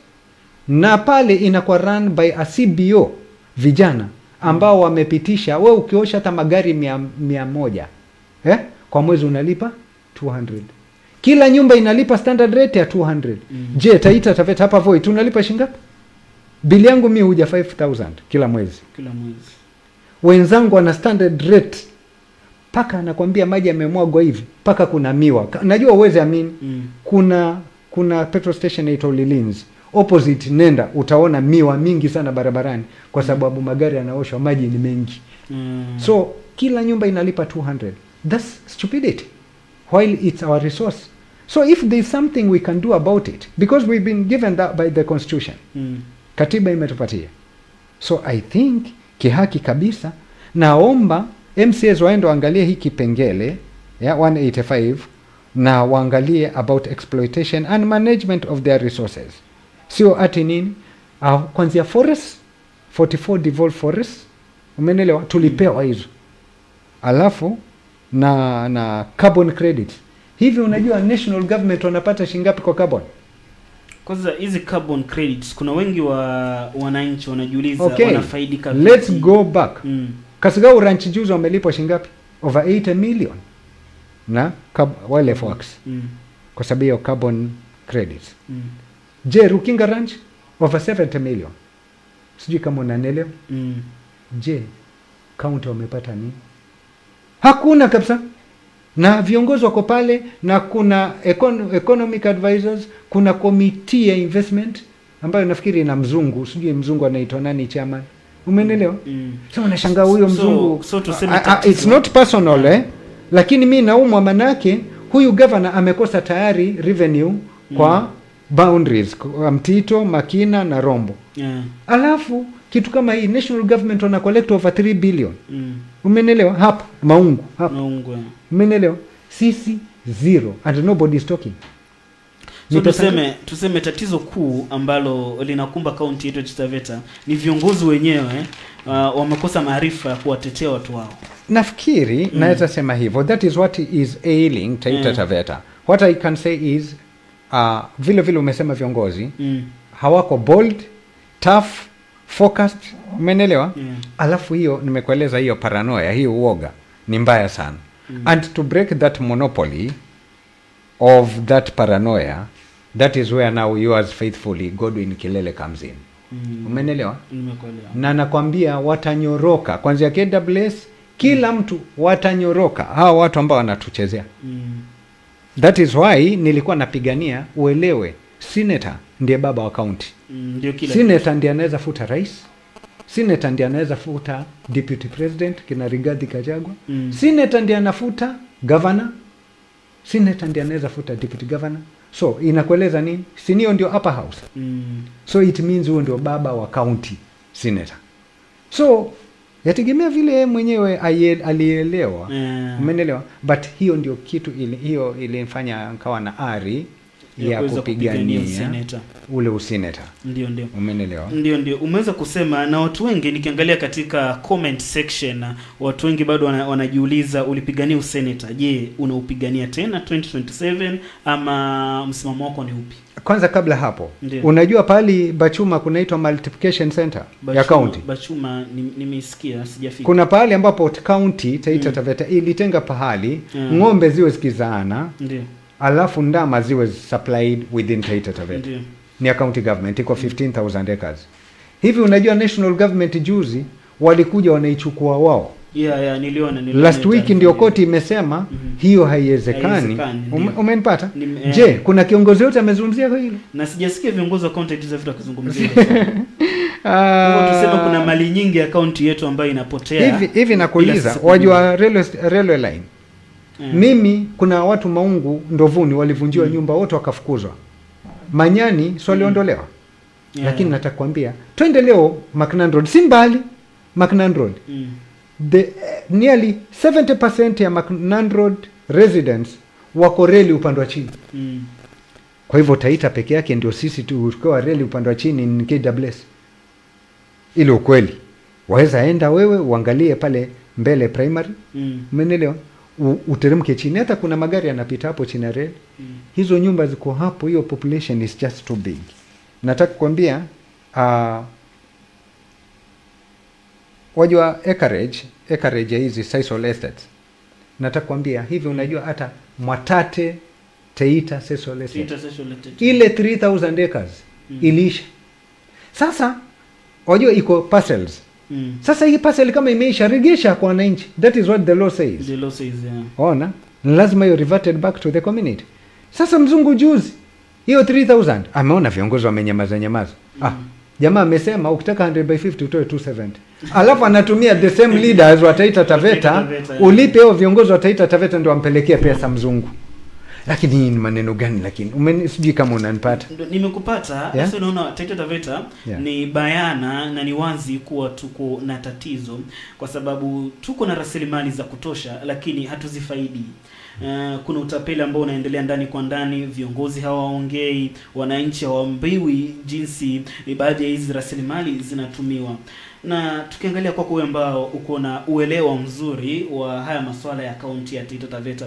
Na pale inakuwa run by a CBO vijana ambao wamepitisha, wewe ukiosha hata magari 100 kwa mwezi unalipa 200. Kila nyumba inalipa standard rate ya 200. Je, Taita Taveta hapa Voi tunalipa shingapi? Bili yangu mimi huja 5000 kila mwezi. Wenzangu wana standard rate. Paka anakuambia maji yamemwagwa hivi, paka kuna miwa. Najua uweze amini. Kuna petrol station inaitwa Lilinzi. Opposite nenda utaona miwa mingi sana barabarani kwa sababu magari yanaoshwa, maji ni mengi. So kila nyumba inalipa 200. That's stupidity. While it's our resource. So if there is something we can do about it, because we've been given that by the constitution. Katiba imetupatia. So I think kihaki kabisa naomba MCAs waende waangalie hii kipengele ya 185 na waangalie about exploitation and management of their resources. Sio ati nini? Kwanzia forests 44 devolved forests umenelewa tulipewa hizo. Alafu na carbon credit. Hivi unajua national government wanapata shingapi kwa carbon? Kwanza hizi carbon credits kuna wengi wa wananchi wanajiuliza wanafaidika vipi? Let's go back. Kasaragao Ranch juzi wamelipwa shingapi? Over 80 million. Na wildlife works. Kwa sababu ya carbon credits. Je, Rukinga Ranch over 70 million. Sijui kama unanielewa. Je, county wamepata nini? Hakuna kabisa. Na viongozi wako pale na kuna economic advisors, kuna committee ya investment ambayo nafikiri ina mzungu, sijui mzungu anaitwa nani chairman. Umeelewa? So unashangaa huyo mzungu. So tuseme it's not personal lakini mimi naumwa manake huyu governor amekosa tayari revenue kwa boundaries Mtito, Makina na Rombo. Alafu kitu kama hii national government wana collect over 3 billion. Umeelewa? Hapa Maungu hapa. Umeelewa? Sisi zero and nobody is talking. So tuseme tatizo kuu ambalo linakumba kaunti yetu ya Taveta ni viongozi wenyewe wamekosa maarifa ya kuwatetea watu wao. Nafikiri naweza sema hivyo. That is what is ailing Taita Taveta. What I can say is vile umesema viongozi hawako bold, tough, focused, umeelewa? Alafu hiyo nimekueleza hiyo paranoia, hiyo uoga ni mbaya sana. And to break that monopoly of that paranoia, that is where now yours faithfully Godwin Kilele comes in. Umeelewa? Nimekuelewa. Na nakwambia watanyoroka kwanza KWS, kila mtu watanyoroka hao watu ambao wanatuchezea. That is why nilikuwa napigania uelewe senator ndiye baba wa county. Senator ndiye anaweza futa rais. Senator ndiye anaweza futa deputy president kina Rigathi Gachagua. Senator ndiye anafuta governor. Senator ndiye anaweza futa deputy governor. So inakueleza nini? Sinio ndio upper house. So it means huyo ndio baba wa county senator. So yategemea vile mwenyewe alielewa. Umeelewa? But hiyo ndio kitu hiyo ilinifanya nikawa na ari ya kupigania useneta. Ule useneta. Ndio. Umeelewa? Ndio. Umeweza kusema, na watu wengi nikiangalia katika comment section, watu wengi bado wanajiuliza ulipigania useneta. Je, unaupigania tena 2027 ama msimamo wako ni upi? Kwanza kabla hapo, unajua pali Bachuma kunaitwa multiplication center ya county. Bachuma nimesikia, sijafika. Kuna pahali ambapo county Taita Taveta ilitenga pahali ng'ombe ziwe zikizaana. Ndio. Alafu ndama ziwe supplied within Taita Taveta. Ni county government iko 15,000 acres. Hivi unajua national government juzi walikuja wanaichukua wao. Niliona. Last week ndio koti imesema hiyo haiwezekani. Umenipata? Je, kuna kiongozi yote amezungumzia hilo? Na sijasikia viongozi wa county hizo vitu wakizungumzia hilo. Kwa tuseme kuna mali nyingi ya county yetu ambayo inapotea. Hivi nakuuliza, wajua railway line. Mimi kuna watu Maungu Ndovuni walivunjiwa nyumba wote wakafukuzwa. Manyani waliondolewa. Lakini nataka kuambia twende leo Macnan Road, si mbali Macnan Road. Nearly 70% ya Macnan Road residents wako reli upande wa chini. Kwa hivyo Taita peke yake ndio sisi tu kwa reli upande wa chini ni KWS. Ile ukweli. Waweza enda wewe uangalie pale mbele primary. Umeelewa? Uteremke chini, hata kuna magari yanapita hapo chini ya reli. Hizo nyumba ziko hapo, hiyo population is just too big. Nataka kuambia wajua acreage ya hizi Sisal estates. Nataka kuambia hivi, unajua hata Mwatate Taita Sisal estate ile 3000 acres ilisha. Sasa wajua iko parcels. Sasa hii parcel kama imeisha, regesha kwa wananchi. That is what the law says. The law says, Ona, lazima you reverted back to the community. Sasa mzungu juzi hiyo 3000 ameona viongozi wamenyamaza. Jamaa amesema ukitaka 100/50 utoe 270. Alafu anatumia the same leaders wa Taita Taveta, ulipe hao viongozi wa Taita Taveta ndio ampelekea pesa mzungu. Lakini ni maneno gani? Lakini sijui kama unanipata. Nimekupata. Sasa unaona Taita Taveta ni bayana na ni wazi kuwa tuko na tatizo, kwa sababu tuko na rasilimali za kutosha lakini hatuzifaidi. Kuna utapeli ambao unaendelea ndani kwa ndani, viongozi hawaongei, wananchi hawaambiwi jinsi baadhi ya hizi rasilimali zinatumiwa. Na tukiangalia kwako wewe ambao uko na uelewa mzuri wa haya masuala ya kaunti ya Taita Taveta,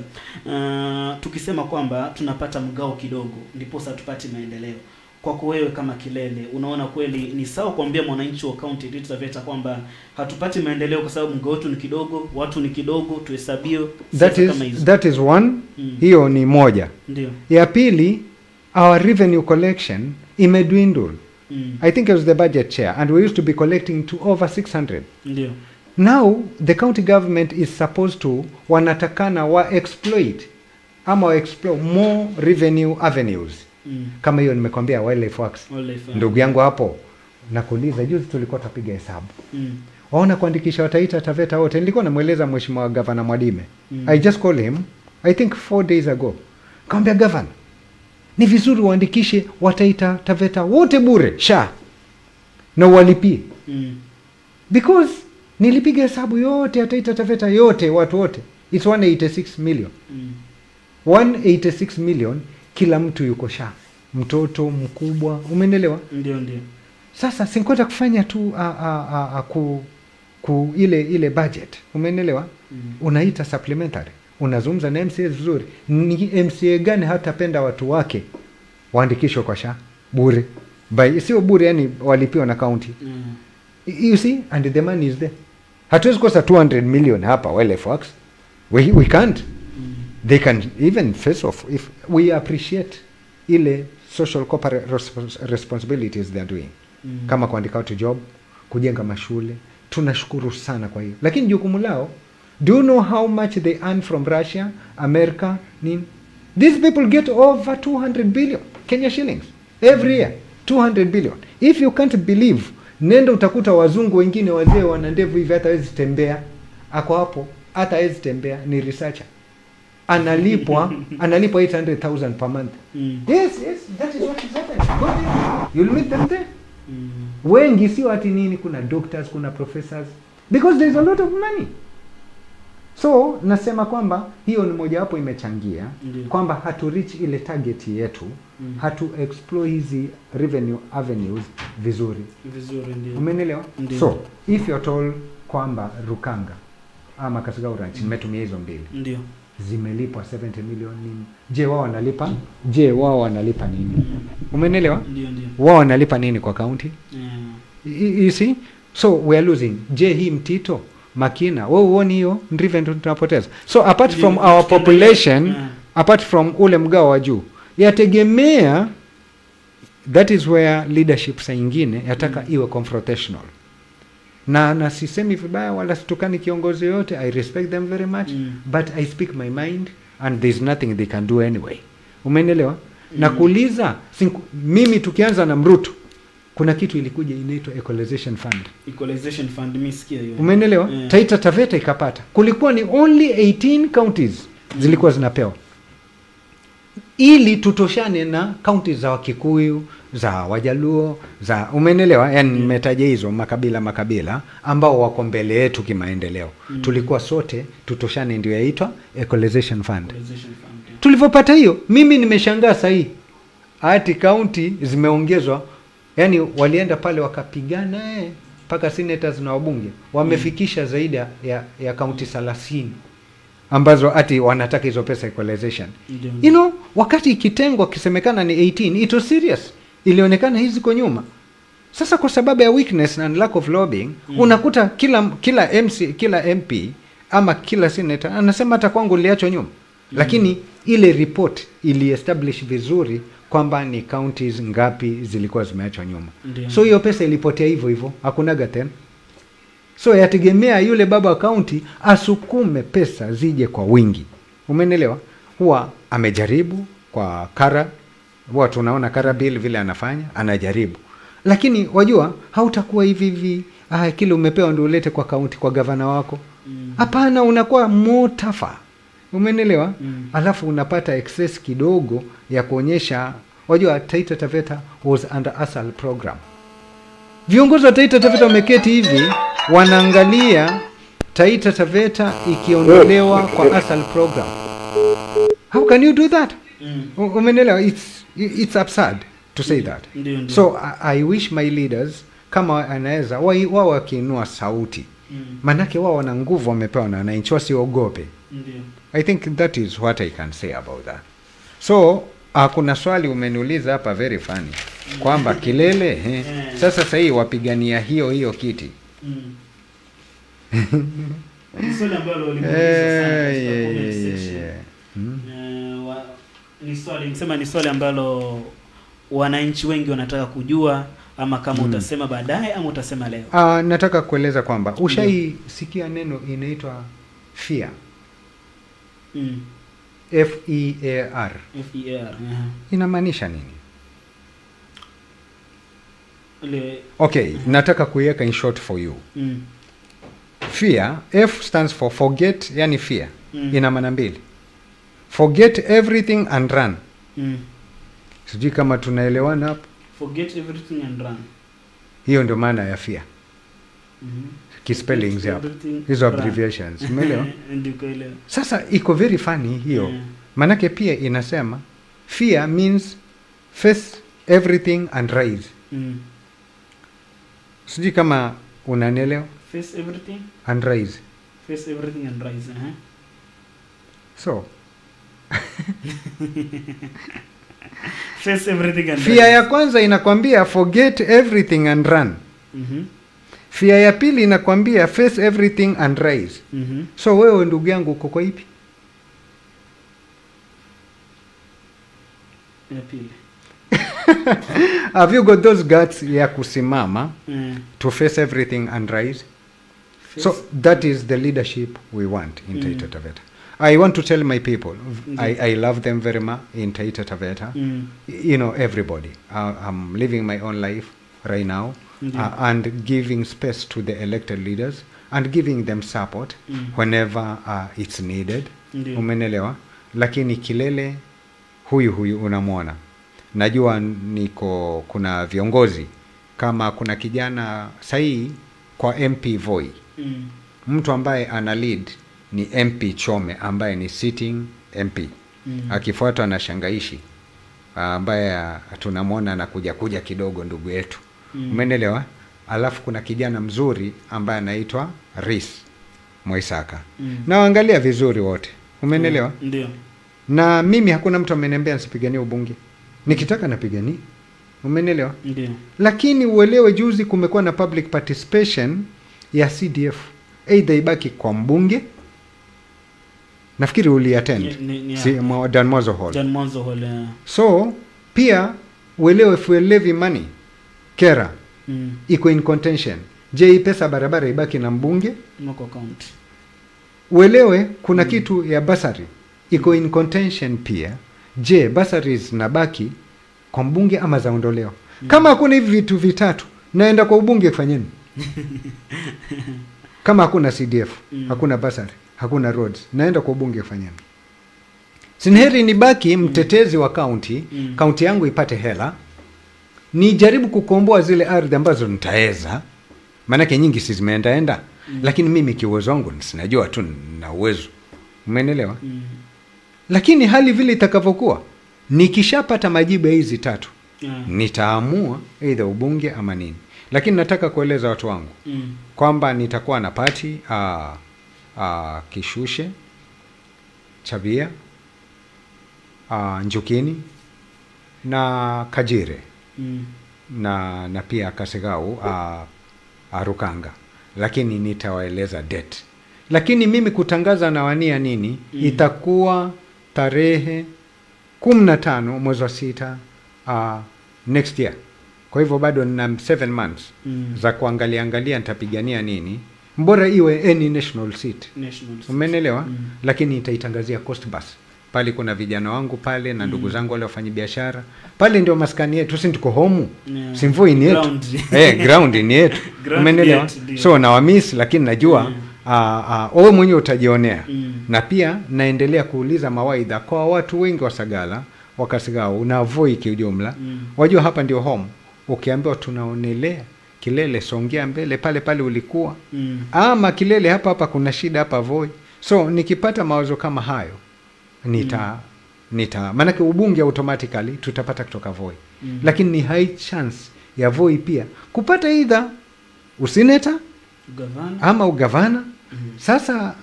tukisema kwamba tunapata mgao kidogo ndipo sasa tupate maendeleo. Kwako wewe kama kilele, unaona kweli ni sawa kuambia mwananchi wa kaunti ya Taita Taveta kwamba hatupati maendeleo kwa sababu mgao wetu ni kidogo, watu ni kidogo, tuhesabio that is one. Hiyo ni moja. Ndio. Ya pili, our revenue collection imedwindle. I think it was the budget chair and we used to be collecting to over 600. Ndio. Now the county government is supposed to wanatakana wa exploit more revenue avenues. Kama hiyo nimekwambia wildlife works. Ndugu yangu hapo nakuuliza, juzi tulikuwa tupiga hesabu. Waona kuandikisha Wataita Taveta wote, nilikuwa namueleza mheshimiwa governor Mwadime. I just called him I think 4 days ago. Kaambia governor, ni vizuri uandikishe Wataita Taveta wote bure na walipie. Because nilipiga hesabu yote Taita Taveta yote watu wote, it's 186 million. 186 million kila mtu yuko mtoto mkubwa, umeelewa? Ndio. Sasa sinkwenda kufanya tu ile budget, umeelewa? Unaita supplementary, unazungumza na MCA vizuri. Ni MCA gani hatapenda watu wake waandikishwe kwa bure? Sio bure, yani walipiwa na county. You see, and the money is there. Hatuwezi kosa 200 million hapa wildlife works. We can't. They can even face off if we appreciate ile social corporate responsibilities they are doing. Kama kuandika watu job, kujenga mashule, tunashukuru sana kwa hiyo. Lakini jukumu lao, do you know how much they earn from Russia, America, these people get over 200 billion Kenya shillings every year. 200 billion. If you can't believe, nenda utakuta wazungu wengine wazee wana ndevu hivi hata hawezi tembea. Ako hapo hata hawezi tembea, ni researcher. Analipwa 800,000 per month. Yes, that is what is happening. Go there. You'll meet them there. Wengi sio ati nini, kuna doctors, kuna professors, because there is a lot of money. So nasema kwamba hiyo ni moja wapo imechangia kwamba hatu reach ile target yetu hatu explore hizi revenue avenues vizuri. Ndio. Umenielewa? So if you're told kwamba Rukanga ama Kasaragao Ranch nimetumia hizo mbili, ndio zimelipwa 70 million nini, je wao wanalipa nini? Umenielewa? Ndio. Wao wanalipa nini kwa county? You see, so we are losing. Je, hii Mtito Makina wao uone hiyo revenue tunapoteza. So apart from our population, apart from ule mgao wa juu, yategemea, that is where leadership saa nyingine yataka iwe confrontational. Na sisemi vibaya wala situkani kiongozi yote, I respect them very much, but I speak my mind and there's nothing they can do anyway. Umenielewa? Na kuuliza mimi tukianza na Mruto kuna kitu ilikuja inaitwa equalization fund misikia hiyo. Umenielewa? Taita Taveta ikapata, kulikuwa ni only 18 counties zilikuwa zinapewa ili tutoshane na counties za Wakikuyu, za Wajaluo, za umenielewa, yani nimetaja hizo makabila ambao wako mbele yetu kimaendeleo. Tulikuwa sote tutoshane, ndio yaitwa equalization fund. Tulipopata hiyo, mimi nimeshangaa sahi hati county zimeongezwa, yani walienda pale wakapigana mpaka senators na wabunge wamefikisha zaidi ya county 30 ambazo ati wanataka hizo pesa equalization. You know, wakati ikitengwa kisemekana ni 18, it was serious. Ilionekana hizi kwa nyuma. Sasa kwa sababu ya weakness and lack of lobbying, unakuta kila MP ama kila senator anasema hata kwangu liachwa nyuma. Lakini ile report ili establish vizuri kwamba ni counties ngapi zilikuwa zimeachwa nyuma. So hiyo pesa ilipotea hivyo, hakunaga tena. So yategemea yule baba county asukume pesa zije kwa wingi. Umenielewa? Huwa amejaribu kwa huwa tunaona Kara bill vile anajaribu. Lakini wajua hautakuwa hivi kile umepewa ndio ulete kwa county kwa gavana wako. Hapana, unakuwa motafa. Umenielewa? Alafu unapata excess kidogo ya kuonyesha, wajua Taita Taveta was under ASAL program. Viongozi wa Taita Taveta wameketi hivi wanaangalia Taita Taveta ikiondolewa kwa ASAL program. How can you do that? Umenielewa? It's absurd to say that. So I wish my leaders kama anaweza wao wakiinua sauti. Manake wao wana nguvu wamepewa na wananchi, wasiogope. I think that is what I can say about that. So kuna swali umeniuliza hapa very funny kwamba Kilele sasa hii wapigania hiyo kiti. Swali ambalo limeulizwa sana ni swali ambalo wananchi wengi wanataka kujua, ama kama utasema baadaye ama utasema leo. Nataka kueleza kwamba ushaisikia neno inaitwa fear. FEAR. Inamaanisha nini? Okay, nataka kuiweka in short for you. Fear, F stands for forget, yani fear. Ina maana mbili. Forget everything and run. Sijui kama tunaelewana hapo. Forget everything and run. Hiyo ndio maana ya fear. Kispellings hapo. Hizo abbreviations. Umeelewa? Sasa iko very funny hiyo. Manake pia inasema fear means face everything and rise. Sijui kama unanielewa? Face everything and rise. Face everything and rise. So face everything and fear ya kwanza inakwambia forget everything and run. Fear ya pili inakwambia face everything and rise. So wewe ndugu yangu uko kwa ipi? Ya pili. Have you got those guts ya kusimama to face everything and rise? So that is the leadership we want in Taita Taveta. I want to tell my people, I love them very much in Taita Taveta. You know, everybody. I'm living my own life right now and giving space to the elected leaders and giving them support whenever it's needed. Umenelewa? Lakini Kilele huyu unamwona. Najua kuna viongozi kama kuna kijana sahi kwa MP Voi. Mtu ambaye ana lead ni MP Chome ambaye ni sitting MP. Akifuatwa na Shangaishi ambaye tunamwona anakuja kuja kidogo ndugu yetu. Umeelewa? Alafu kuna kijana mzuri ambaye anaitwa Reese Moisaka. Na waangalia vizuri wote. Umeelewa? Ndio. Na mimi hakuna mtu ameniambia nisipiganie ubunge. Nikitaka napigania. Umeelewa? Ndio. Lakini uelewe juzi kumekuwa na public participation ya CDF. Either ibaki kwa mbunge. Nafikiri uliattend. Dan Mozo Hall. Dan Mozo Hall. Yeah. So, pia uelewe fuel levy money kera iko in contention. Je, pesa barabara ibaki na mbunge? Moko account. Uelewe kuna kitu ya basari iko in contention pia. Je, basaries nabaki kwa mbunge ama zaondolewa? Kama hakuna hivi vitu vitatu, naenda kwa ubunge kufanyeni. Kama hakuna CDF, hakuna basari, hakuna roads, naenda kwa ubunge kufanyeni. Sinheri nibaki mtetezi wa county, county yangu ipate hela. Nijaribu kukomboa zile ardhi ambazo nitaweza. Manake nyingi si zimeendaenda. Lakini mimi kiuwezo wangu sinajua tu na uwezo. Umeelewa? Lakini hali vile itakavyokuwa, nikishapata majibu ya hizi tatu, nitaamua either ubunge ama nini. Lakini nataka kueleza watu wangu kwamba nitakuwa na party Kishushe, Chabia, Njukini na Kajire. Na pia Kasegau Rukanga. Lakini nitawaeleza date. Lakini mimi kutangaza na wania nini itakuwa tarehe 15 mwezi wa 6 next year. Kwa hivyo bado nina 7 months za kuangalia nitapigania nini. Mbora iwe any national seat. Umeelewa? Lakini nitaitangazia Coast Bus. Pale kuna vijana wangu pale na ndugu zangu wale wafanya biashara. Pale ndio maskani yetu, sisi tuko home. Simvoi ni yetu. Ground ni yetu. Umeelewa? So na wamiss, lakini najua wewe mwenyewe utajionea. Na pia naendelea kuuliza mawaidha kwa watu wengi wa Sagala, Wakasigao na Voi kiujumla. Wajua hapa ndio home. Ukiambiwa tunaonelea Kilele, songea mbele pale pale ulikuwa. Ama Kilele hapa kuna shida hapa Voi. So nikipata mawazo kama hayo manake ubunge automatically tutapata kutoka Voi. Lakini ni high chance ya Voi pia kupata either useneta ama ugavana. Sasa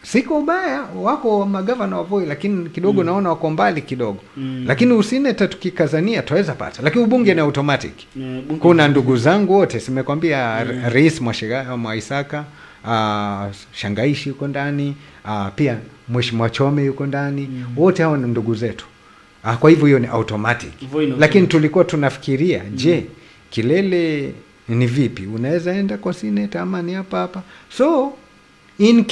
siko ubaya wako magavana wa Voi, lakini kidogo naona wako mbali kidogo. Lakini useneta tukikazania tuweza pata. Lakini ubunge ni automatic. Kuna ndugu zangu wote simekwambia Rais Moisaka, Shangaishi yuko ndani, pia Mheshimiwa Chome yuko ndani. Wote hao ni ndugu zetu. Kwa hivyo hiyo ni automatic. Lakini tulikuwa tunafikiria, je, Kilele ni vipi? Unaweza enda kwa seneta ama ni hapa? So in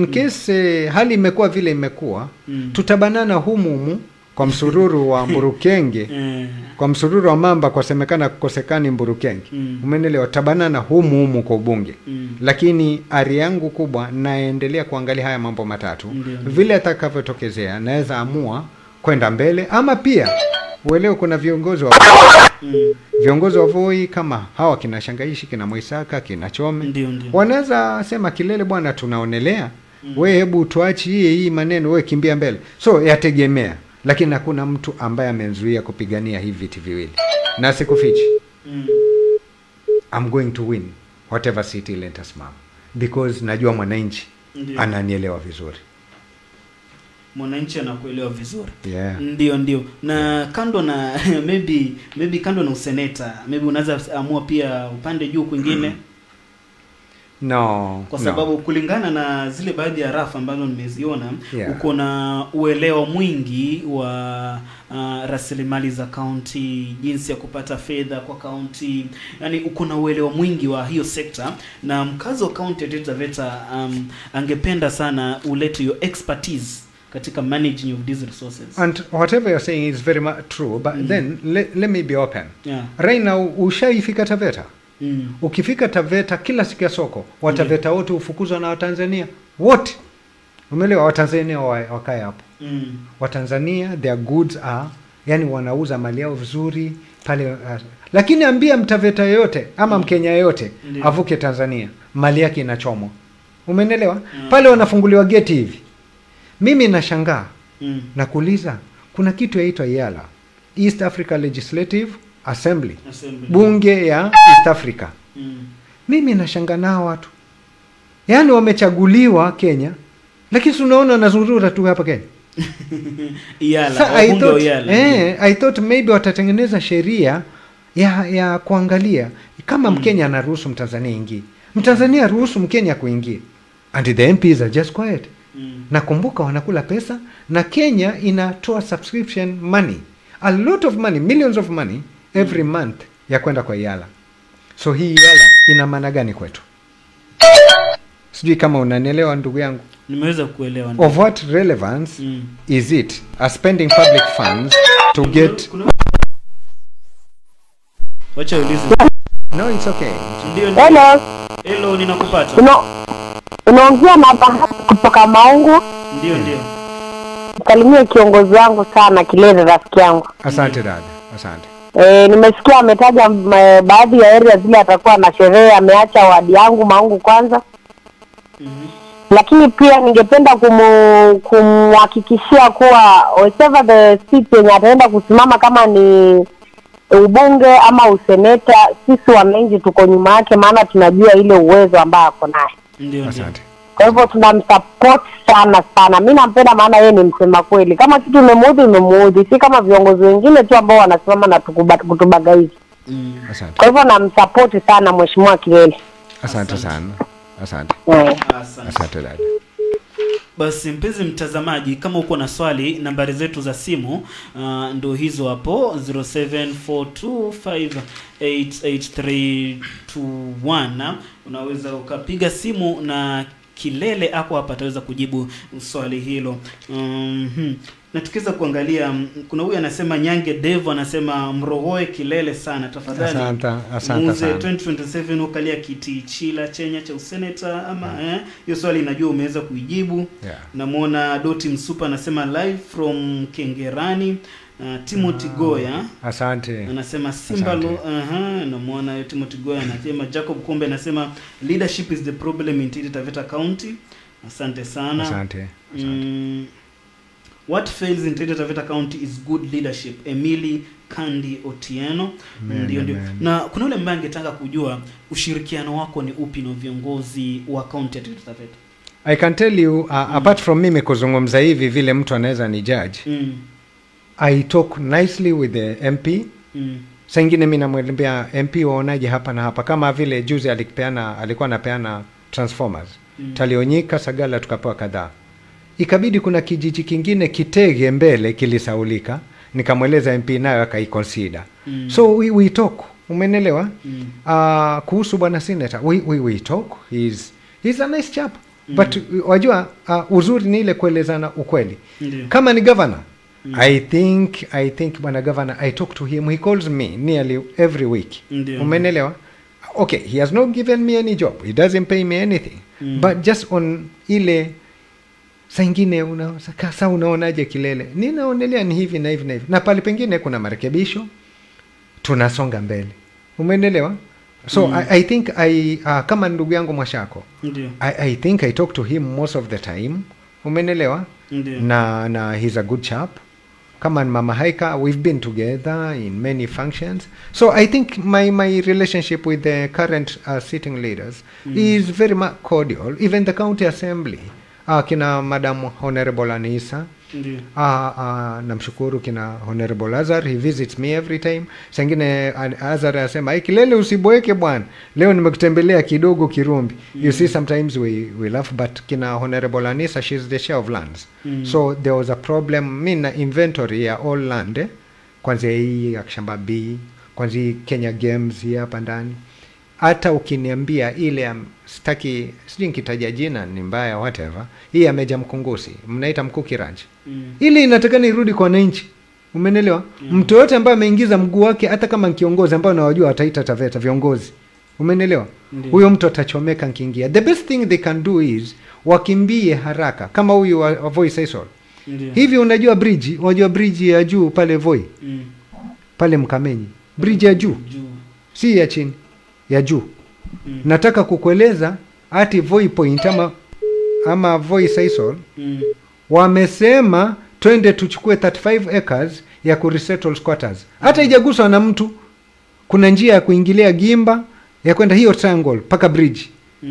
case hali imekuwa vile imekuwa, tutabanana humu kwa msururu wa Mburukenge. Kwa msururu wa Mamba kwa semekana kukosekani Mburukenge. Umeelewa? Tabanana humu kwa ubunge. Lakini ari yangu kubwa naendelea kuangalia haya mambo matatu. Vile atakavyotokezea naweza amua kwenda mbele ama pia uelewe kuna viongozi wa viongozi wa Voi kama hawa kina Shangaishi, kina Moisaka, kina Chome. Wanaweza sema Kilele bwana tunaonelea. Wewe hebu tuachi hii maneno, wewe kimbia mbele. So yategemea. Lakini hakuna mtu ambaye amenzuia kupigania hivi viti viwili. Na sikufichi. I'm going to win whatever seat ile nitasimama. Because najua mwananchi ananielewa vizuri. Mwananchi anakuelewa vizuri. Yeah. Ndio. Na kando na maybe kando na useneta, maybe unaweza amua pia upande juu kwingine. No. Kwa sababu kulingana na zile baadhi ya rafa ambazo nimeziona, uko na uelewa mwingi wa rasilimali za county, jinsi ya kupata fedha kwa county. Yani uko na uelewa mwingi wa hiyo sekta, na mkazo wa county ya Taita Taveta angependa sana ulete your expertise katika managing of these resources. And whatever you're saying is very much true, but then let me be open. Right now ushaifika Taveta. Ukifika Taveta kila siku ya soko, Wataveta wote ufukuzwa na Watanzania wote. Umeelewa? Watanzania wakae hapo. Watanzania their goods are, yani wanauza mali yao vizuri pale. Lakini ambia Mtaveta yote ama Mkenya yote avuke Tanzania, mali yake inachomwa. Umeelewa? Pale wanafunguliwa geti hivi. Mimi nashangaa na kuuliza kuna kitu yaitwa Yala. East Africa Legislative Assembly. Bunge ya East Africa. Mimi nashangaa nao watu. Yaani wamechaguliwa Kenya, lakini tunaona wanazurura tu hapa Kenya. I thought maybe watatengeneza sheria ya kuangalia kama Mkenya anaruhusu Mtanzania ingie. Mtanzania ruhusu Mkenya kuingia. And the MPs are just quiet. Nakumbuka wanakula pesa na Kenya inatoa subscription money. A lot of money, millions of money every month ya kwenda kwa IALA. So hii IALA ina maana gani kwetu? Sijui kama unanielewa ndugu yangu. Nimeweza kuelewa. Of what relevance is it spending public funds to get... Wacha ulize. No, it's okay. Hello, ninakupata. Unaongea na Bahati kutoka Maungu. Ndio. Salimia kiongozi wangu sana Kilele rafiki yangu. Asante dada. Asante. Nimesikia ametaja baadhi ya area zile atakuwa na sherehe, ameacha wadi yangu Maungu kwanza. Lakini pia ningependa kumhakikishia kuwa whatever the seat yenye ataenda kusimama, kama ni ubunge ama useneta, sisi wananchi tuko nyuma yake, maana tunajua ile uwezo ambao ako naye. Ndio. Asante. Kwa hivyo tunamsupport sana. Mimi nampenda maana yeye ni msema kweli. Kama kitu umemuudhi, si kama viongozi wengine tu ambao wanasimama na kutubagaizi. Asante. Kwa hivyo namsupport sana Mheshimiwa Kilele. Asante sana. Asante. Asante dada. Basi mpenzi mtazamaji, kama uko na swali, nambari zetu za simu ndo hizo hapo, 0742588321. Unaweza ukapiga simu na Kilele ako hapa ataweza kujibu swali hilo. Na tukiweza kuangalia, kuna huyu anasema Nyange Devo anasema mrohoe Kilele sana tafadhali. Asante Muze 2027 ukalia kiti chila Chenya cha useneta ama hiyo swali najua umeweza kuijibu. Namuona Doti Msupa anasema live from Kengerani. Timothy Goya asante anasema Simbalo. Namuona Timothy Goya anasema Jacob Kombe anasema leadership is the problem in Taita Taveta County. Asante sana. Asante. What fails in Taita Taveta County is good leadership. Emily Kandi Otieno. Ndio. Na kuna yule ambaye angetaka kujua ushirikiano wako ni upi na viongozi wa county ya Taita Taveta? I can tell you apart from mimi kuzungumza hivi vile mtu anaweza ni judge. I talk nicely with the MP. Sengine mimi namwambia MP waonaje hapa na hapa, kama vile juzi alikuwa anapeana transformers. Talionyika Sagala tukapewa kadhaa. Ikabidi kuna kijiji kingine Kitege mbele kilisaulika, nikamweleza MP nayo akaiconsider. So we talk, umenelewa? Kuhusu bwana senator, we talk. He's a nice chap. But wajua uzuri ni ile kuelezana ukweli. Kama ni governor, I think bwana governor, I talk to him, he calls me nearly every week. Umenelewa? Okay, he has not given me any job, he doesn't pay me anything, but just on ile sangine unaonaje Kilele, ninaonelea ni hivi na hivi na hivi, na pale pengine kuna marekebisho, tunasonga mbele. Umenelewa? So I think kama ndugu yangu Mwashako, I think I talk to him most of the time. Umenelewa? Na he's a good chap. Kama Mama Haika, we've been together in many functions. So I think my relationship with the current sitting leaders is very much cordial. Even the county assembly, kina Madam Honorable Anisa, namshukuru kina Honorable Azar, he visits me every time. Sengine Azar asema Kilele usiboeke bwana, leo nimekutembelea kidogo Kirumbi. You see, sometimes we laugh, but kina Honorable Anisa, she's the chair of lands. So there was a problem, mina inventory ya all land, kwanza hii Akshamba B, kwanza hii Kenya Games hii hapa ndani. Hata ukiniambia ile sitaki, sijui nikitaja jina ni mbaya whatever, hii ameja Mkungusi, mnaita Mkuki Ranch. Ile inatakana irudi kwa wananchi. Umenelewa? Mtu yote ambaye ameingiza mguu wake, hata kama kiongozi ambao nawajua ataita Taveta viongozi. Umenelewa? Huyo mtu atachomeka nkiingia. The best thing they can do is wakimbie haraka, kama huyu wa Voi Saisol. Hivi unajua bridge ya juu pale Voi? Pale Mkamenyi. Bridge ya juu. Si ya chini, ya juu. Nataka kukueleza ati Voi Point ama Voi Saisol wamesema twende tuchukue 35 acres ya kuresettle squatters. Hata haijaguswa na mtu. Kuna njia ya kuingilia Gimba ya kwenda hiyo triangle paka bridge.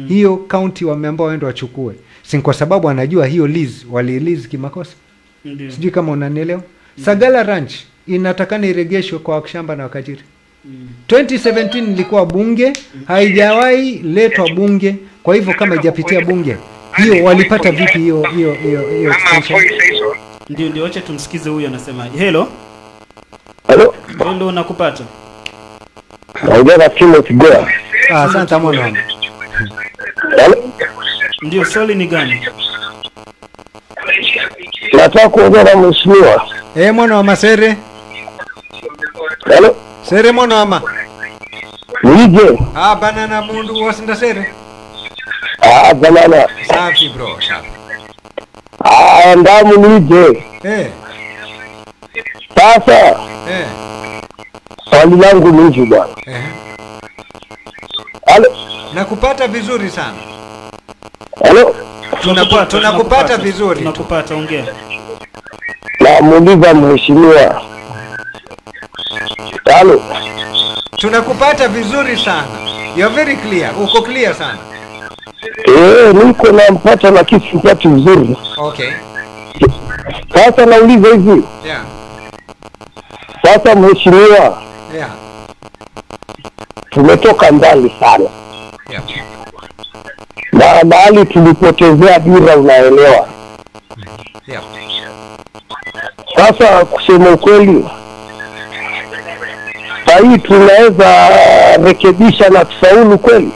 Hiyo county wameambiwa waende wachukue. Si kwa sababu anajua hiyo lease wali-lease kimakosa. Sijui kama unanielewa. Sagala Ranch inatakana iregeshwe kwa wakishamba na wakajiri. 2017 ilikuwa bunge, haijawahi letwa bunge. Kwa hivyo kama haijapitia bunge, hiyo walipata vipi hiyo extension? Ndio acha tumsikize huyu anasema. Hello. Hello, nakupata. Naongea na Timothy Goa. Asante mwana. Ndio, swali ni gani? Nataka kuongea na mheshimiwa. Mwana wa Masere. Hello. Sere mwana wa ma. Nije. Banana mundu wasinda Sere. Banana. Safi bro, safi. Ndamu nije. Sasa. Swali langu ni hivi bwana. Hello. Nakupata vizuri sana. Hello. Tunakupata vizuri. Tunakupata, ongea. Namuuliza mheshimiwa. Hello. Tunakupata vizuri sana. You're very clear. Uko clear sana. Niko nampata lakini sipati vizuri. Okay. Sasa nauliza hivi. Yeah. Sasa mheshimiwa. Yeah. Tumetoka mbali sana. Yeah. Na mahali tulipotezea dira, unaelewa. Yeah. Sasa kusema ukweli, hii tunaweza rekebisha na tufaulu kweli?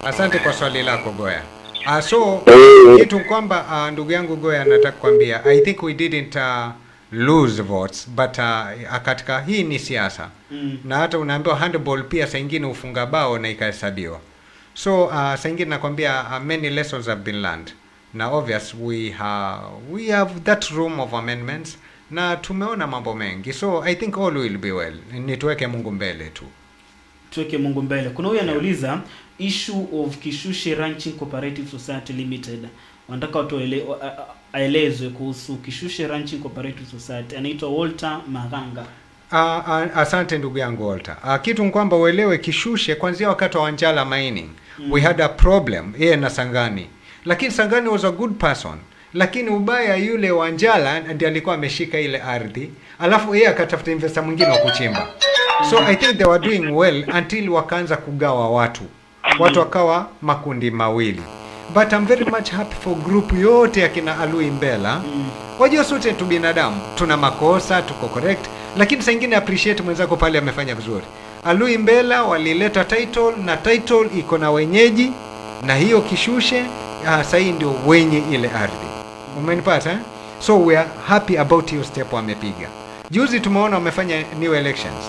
Asante kwa swali lako Goya. So kitu kwamba ndugu yangu Goya nataka kuambia, I think we didn't lose votes, but katika hii ni siasa. Na hata unaambiwa handball pia saa nyingine ufunga bao na ikahesabiwa. So saa nyingine nakwambia many lessons have been learned. Na obvious we have that room of amendments na tumeona mambo mengi. So I think all will be well. Nituweke Mungu mbele tu. Tuweke Mungu mbele. Kuna huyu anauliza issue of Kishushe Ranching Cooperative Society Limited. Wanataka watu aelezwe kuhusu Kishushe Ranching Cooperative Society. Anaitwa Walter Maganga. Asante ndugu yangu Walter. Kitu kwamba uelewe Kishushe kwanzia wakati wa Wanjala mining. We had a problem yeye na Sangani. Lakini Sangani was a good person. Lakini ubaya yule Wanjala ndiye alikuwa ameshika ile ardhi. Alafu yeye akatafuta investor mwingine wa kuchimba. So I think they were doing well until wakaanza kugawa watu. Watu wakawa makundi mawili. But I'm very much happy for group yote ya kina Alui Mbela. Wajua sote tu binadamu, tuna makosa, tuko correct, lakini saa nyingine appreciate mwenzako pale amefanya vizuri. Alui Mbela walileta title na title iko na wenyeji, na hiyo Kishushe sasa ndio wenye ile ardhi. Umenipata? So we are happy about your step wamepiga. Juzi tumeona wamefanya new elections.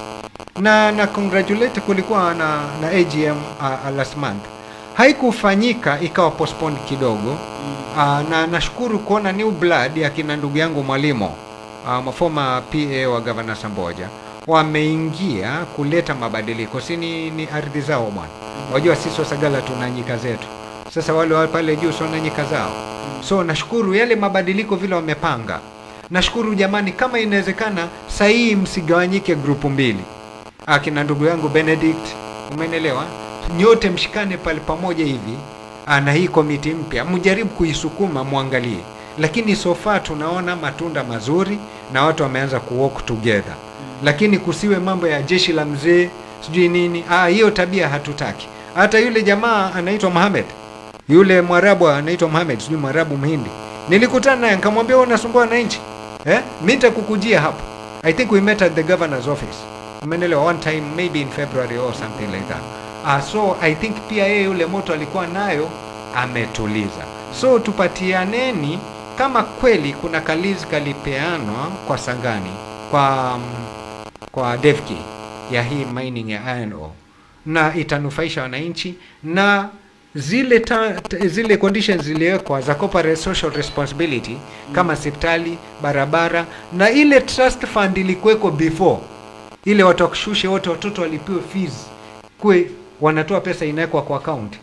Na congratulate, kulikuwa na AGM last month. Haikufanyika, ikawa postponed kidogo. Na nashukuru kuona new blood ya kina ndugu yangu Mwalimu, former PA wa Governor Samboja, wameingia kuleta mabadiliko. Si ni ardhi zao bwana. Wajua sisi Sagala tuna nyika zetu. Sasa wale pale juu sio na nyika zao. So nashukuru yale mabadiliko vile wamepanga. Nashukuru jamani, kama inawezekana sahi msigawanyike grupu mbili. Akina ndugu yangu Benedict, umeelewa? Nyote mshikane pale pamoja hivi. Na hii komiti mpya mjaribu kuisukuma muangalie. Lakini so far tunaona matunda mazuri na watu wameanza kuwork together. Lakini kusiwe mambo ya jeshi la mzee, sijui nini. Hiyo tabia hatutaki. Hata yule jamaa anaitwa Mohamed. Yule Mwarabu anaitwa Mohamed, sijui Mwarabu Mhindi. Nilikutana naye nikamwambia wewe unasumbua wananchi. Mimi nitakukujia hapo. I think we met at the governor's office. Umeelewa, one time maybe in February or something like that. So I think pia yeye yule moto alikuwa nayo ametuliza. So tupatianeni kama kweli kuna kalizi kalipeanwa kwa Sangani, kwa Devki ya hii mining ya iron ore, na itanufaisha wananchi, na zile conditions ziliwekwa za corporate social responsibility kama hospitali, barabara, na ile trust fund ilikuweko before. Ile watu wakishushe wote watoto walipiwe fees. Kwe wanatoa pesa inawekwa kwa account.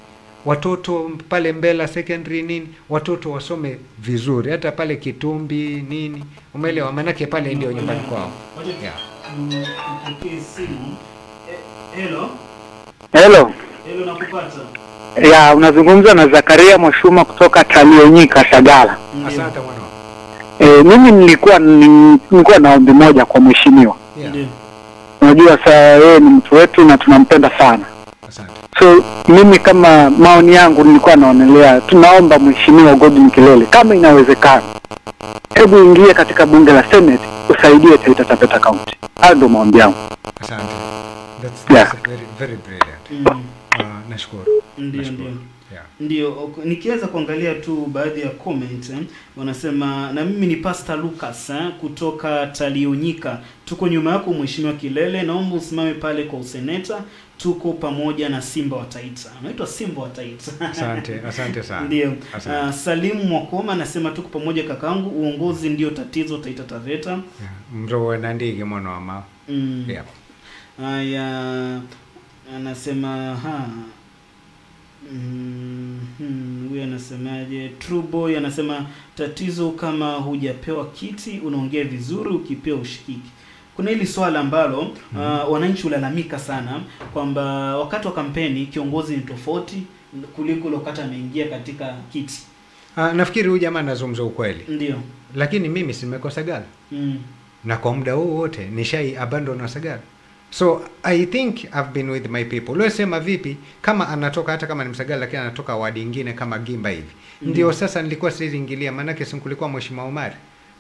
watoto pale Mbela secondary nini, watoto wasome vizuri, hata pale Kitumbi nini, umeelewa? Manake pale ndio nyumbani kwao. Yeah. Hello. Hello. Hello, nakupata. Ya, unazungumza na Zakaria Mwashuma kutoka Talionyika, Sagala. Asante mwana. Mimi nilikuwa na ombi moja kwa mheshimiwa. Ndio. Unajua saa yeye ni mtu wetu na tunampenda sana. Asante. So mimi kama maoni yangu nilikuwa naonelea, tunaomba mheshimiwa Godwin Kilele kama inawezekana, hebu ingie katika bunge la Senate usaidie Taita Taveta County. Hayo ndio maombi yangu. Asante. That's very brilliant. Nashukuru. Ndio. Yeah. Ndio, nikiweza kuangalia tu baadhi ya comment wanasema, na mimi ni Pastor Lucas kutoka Talionyika, tuko nyuma yako mheshimiwa Kilele, naomba usimame pale kwa useneta, tuko pamoja na Simba wa Taita. Anaitwa Simba wa Taita. Asante sana. Ndio. Salimu Mwakoma anasema tuko pamoja kakangu, uongozi ndio tatizo Taita Taveta. Yeah. Mrowe na ndege mwana wa mama. Yeah. Aya, anasema huyu anasemaje? True Boy anasema tatizo kama hujapewa kiti unaongea vizuri, ukipewa ushikiki. Kuna hili swala ambalo wananchi ulalamika sana kwamba wakati wa kampeni kiongozi ni tofauti kuliko wakati ameingia katika kiti. Nafikiri huyu jamaa anazungumza ukweli. Ndio. Lakini mimi simekosa Sagala. Na kwa muda huu wote nishai abandon Sagala. So I think I've been with my people. Leo sema vipi kama anatoka, hata kama ni Msagala lakini anatoka wadi nyingine kama Gimba hivi. Ndio sasa nilikuwa siwezi ingilia, maana kesi kulikuwa Mheshimiwa Omari.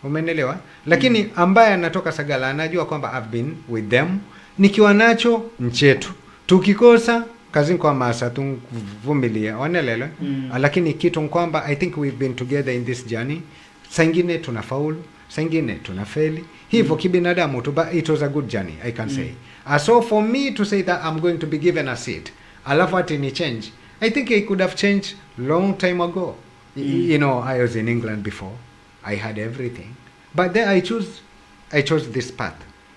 Umeelewa? Lakini ambaye anatoka Sagala anajua kwamba I've been with them. Nikiwa nacho nchetu. Tukikosa kazini kwa masa tuvumilia. Wanaelewa? Lakini kitu kwamba I think we've been together in this journey. Sangine tunafaulu, sangine tunafeli. Hivyo kibinadamu tu, but it was a good journey, I can say. So for me to say that I'm going to be given a seat, alafu ati ni change, I think I could have changed long time ago. You know, I was in England before. I had everything. But then I chose this path.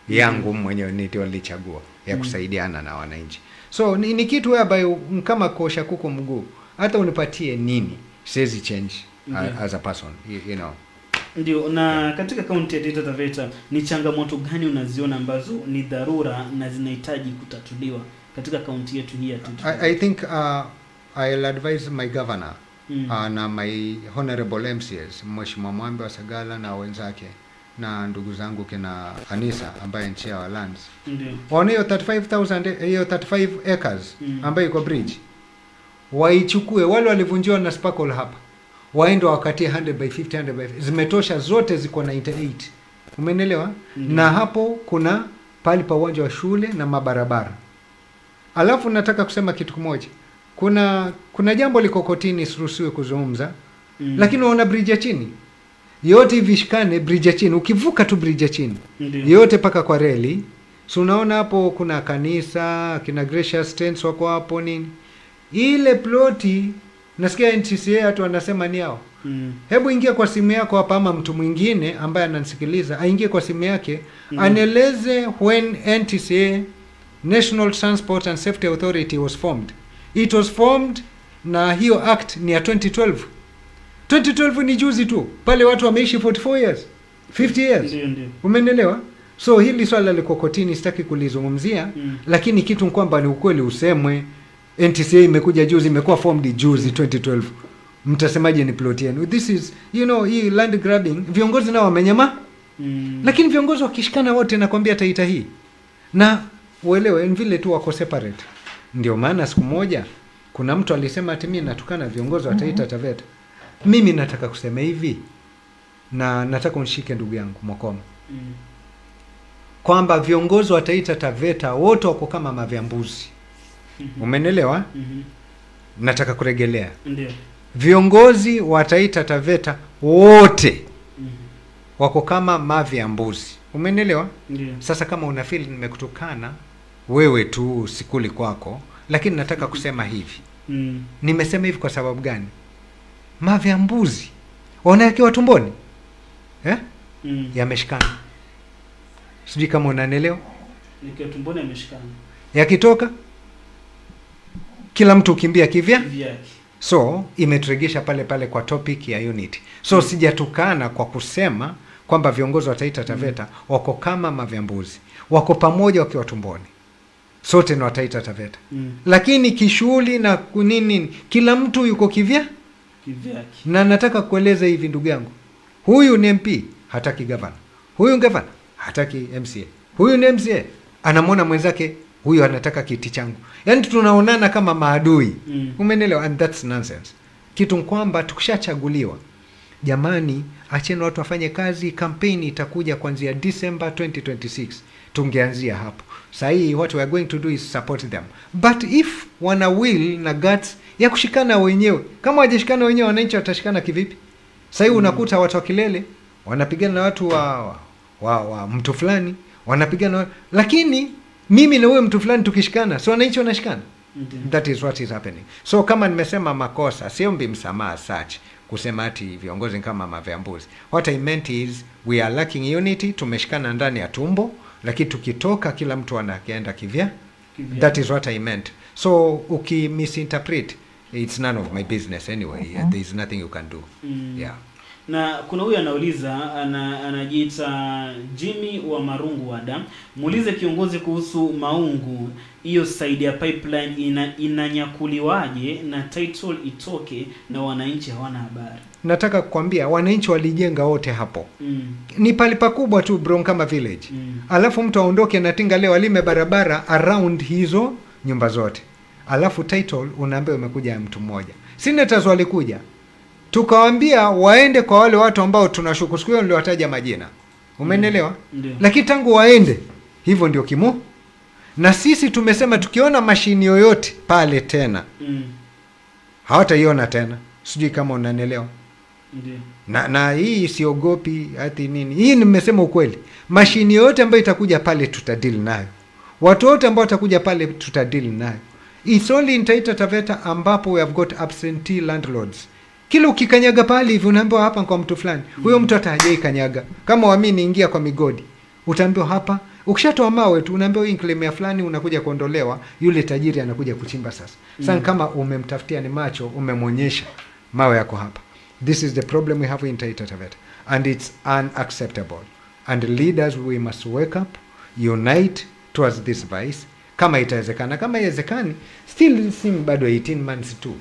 Yangu mwenyewe ndio nilichagua ya kusaidiana na wananchi. So ni kitu ambayo kama kosha kuku mguu, hata unipatie nini, siwezi change as a person, you know. Ndio, na katika kaunti ya Taita Taveta ni changamoto gani unaziona ambazo ni dharura na zinahitaji kutatuliwa katika kaunti yetu hii ya Taita? I think I'll advise my governor na my honorable MCs, Mheshimiwa Mwambe wa Sagala na wenzake na ndugu zangu kina Anisa ambaye nchi ya lands. Ndio. Waone hiyo 35 acres ambayo iko bridge. Waichukue, wale walivunjiwa na Sparkle hapa. Waende wakatie 100 by 50, 100 by 50. Zimetosha zote, ziko 98. Umeelewa? Na hapo kuna pali pa uwanja wa shule na mabarabara. Alafu nataka kusema kitu kimoja. Kuna jambo liko kotini siruhusiwe kuzungumza. Lakini unaona bridge ya chini. Yote hivi shikane bridge ya chini. Ukivuka tu bridge ya chini. Yote paka kwa reli. So unaona hapo kuna kanisa, kina Gracious Tents wako hapo nini. Ile ploti nasikia NTCA watu wanasema ni yao. Hebu ingia kwa simu yako hapa, ama mtu mwingine ambaye ananisikiliza aingie kwa simu yake, anieleze when NTCA, National Transport and Safety Authority, was formed. It was formed na hiyo act ni ya 2012. 2012 ni juzi tu. Pale watu wameishi 44 years, 50 years. Umeelewa? So hili swala liko kotini, sitaki kulizungumzia, lakini kitu kwamba ni ukweli usemwe. NTCA imekuja juzi, imekuwa formed juzi 2012. Mtasemaje ni plot yenu? This is, you know, hii land grabbing, viongozi nao wamenyama. Lakini viongozi wakishikana wote nakwambia Taita hii. Na uelewe vile tu wako separate. Ndio maana siku moja kuna mtu alisema ati mimi natukana viongozi wa Taita Taveta. Mimi nataka kusema hivi, na nataka unishike ndugu yangu Mwakoma. Kwamba viongozi wa Taita Taveta wote wako kama mavyambuzi. Umenelewa? Nataka kurejelea. Ndio. Viongozi wa Taita Taveta wote wako kama mavi ya mbuzi. Umenelewa? Ndio. Sasa kama unafeel nimekutukana, wewe tu sikuli kwako, lakini nataka kusema hivi. Nimesema hivi kwa sababu gani? Mavi ya mbuzi wanawekewa tumboni. Yameshikana. Sijui kama unanielewa? Nikiwa tumboni yameshikana. Yakitoka kila mtu ukimbia kivya. So imeturegesha pale pale kwa topic ya unity. So sijatukana kwa kusema kwamba viongozi wa Taita Taveta wako kama mavyambuzi, wako pamoja wakiwa tumboni, sote ni wa Taita Taveta. Lakini kishughuli na kunini, kila mtu yuko kivyake. Na nataka kueleza hivi ndugu yangu, huyu ni MP hataki governor, huyu governor hataki MCA, huyu ni MCA anamwona mwenzake huyu anataka kiti changu, yani tunaonana kama maadui. Umeelewa? And that's nonsense. Kitu kwamba tukishachaguliwa, jamani, acheni watu wafanye kazi. Kampeni itakuja kuanzia December 2026, tungeanzia hapo. Sasa hii what we are going to do is support them, but if wana will na guts ya kushikana wenyewe, kama wajashikana wenyewe, wananchi watashikana kivipi? Sasa hii unakuta watu wa Kilele wanapigana na watu wa mtu fulani, wanapigana, lakini mimi na wewe mtu fulani tukishikana, so wananchi wanashikana. That is what is happening. So kama nimesema makosa, siombi msamaha such kusema ati viongozi kama mavyambuzi. What I meant is we are lacking unity, tumeshikana ndani ya tumbo, lakini tukitoka kila mtu anaenda kivya. That is what I meant. So misinterpret, it's none of my business anyway. There is nothing you can do. Yeah. Na kuna huyu anauliza, anajiita Jimmy wa Marungu Wada, muulize kiongozi kuhusu Maungu, hiyo side ya pipeline inanyakuliwaje na title itoke na wananchi hawana habari. Nataka kukwambia wananchi walijenga wote hapo. Ni pali pakubwa tu bro, kama village. Alafu mtu aondoke na tinga leo alime barabara around hizo nyumba zote. Alafu title unaambiwa umekuja ya mtu mmoja. Senators walikuja, tukawaambia waende kwa wale watu ambao tunashuku, siku hiyo niliwataja majina. Umeelewa? Lakini tangu waende hivyo ndio kimo. Na sisi tumesema tukiona mashini yoyote pale tena hawataiona tena. Sijui kama unanielewa. Na hii siogopi ati nini. Hii nimesema ukweli. Mashini yoyote ambayo itakuja pale tutadili nayo. Watu wote ambao watakuja pale tutadili nayo. It's only in Taita Taveta ambapo we have got absentee landlords. Kila ukikanyaga pale hivi unaambiwa hapa kwa mtu fulani. Huyo mtu atajai kanyaga. Kama waamini ingia kwa migodi, utaambiwa hapa. Ukishatoa mawe tu unaambiwa hii claim ya fulani unakuja kuondolewa, yule tajiri anakuja kuchimba sasa. Sasa kama umemtafutia ni macho, umemonyesha mawe yako hapa. This is the problem we have in Taita Taveta, and it's unacceptable. And leaders, we must wake up, unite towards this vice. Kama itawezekana, kama haiwezekani, still sim bado 18 months tu.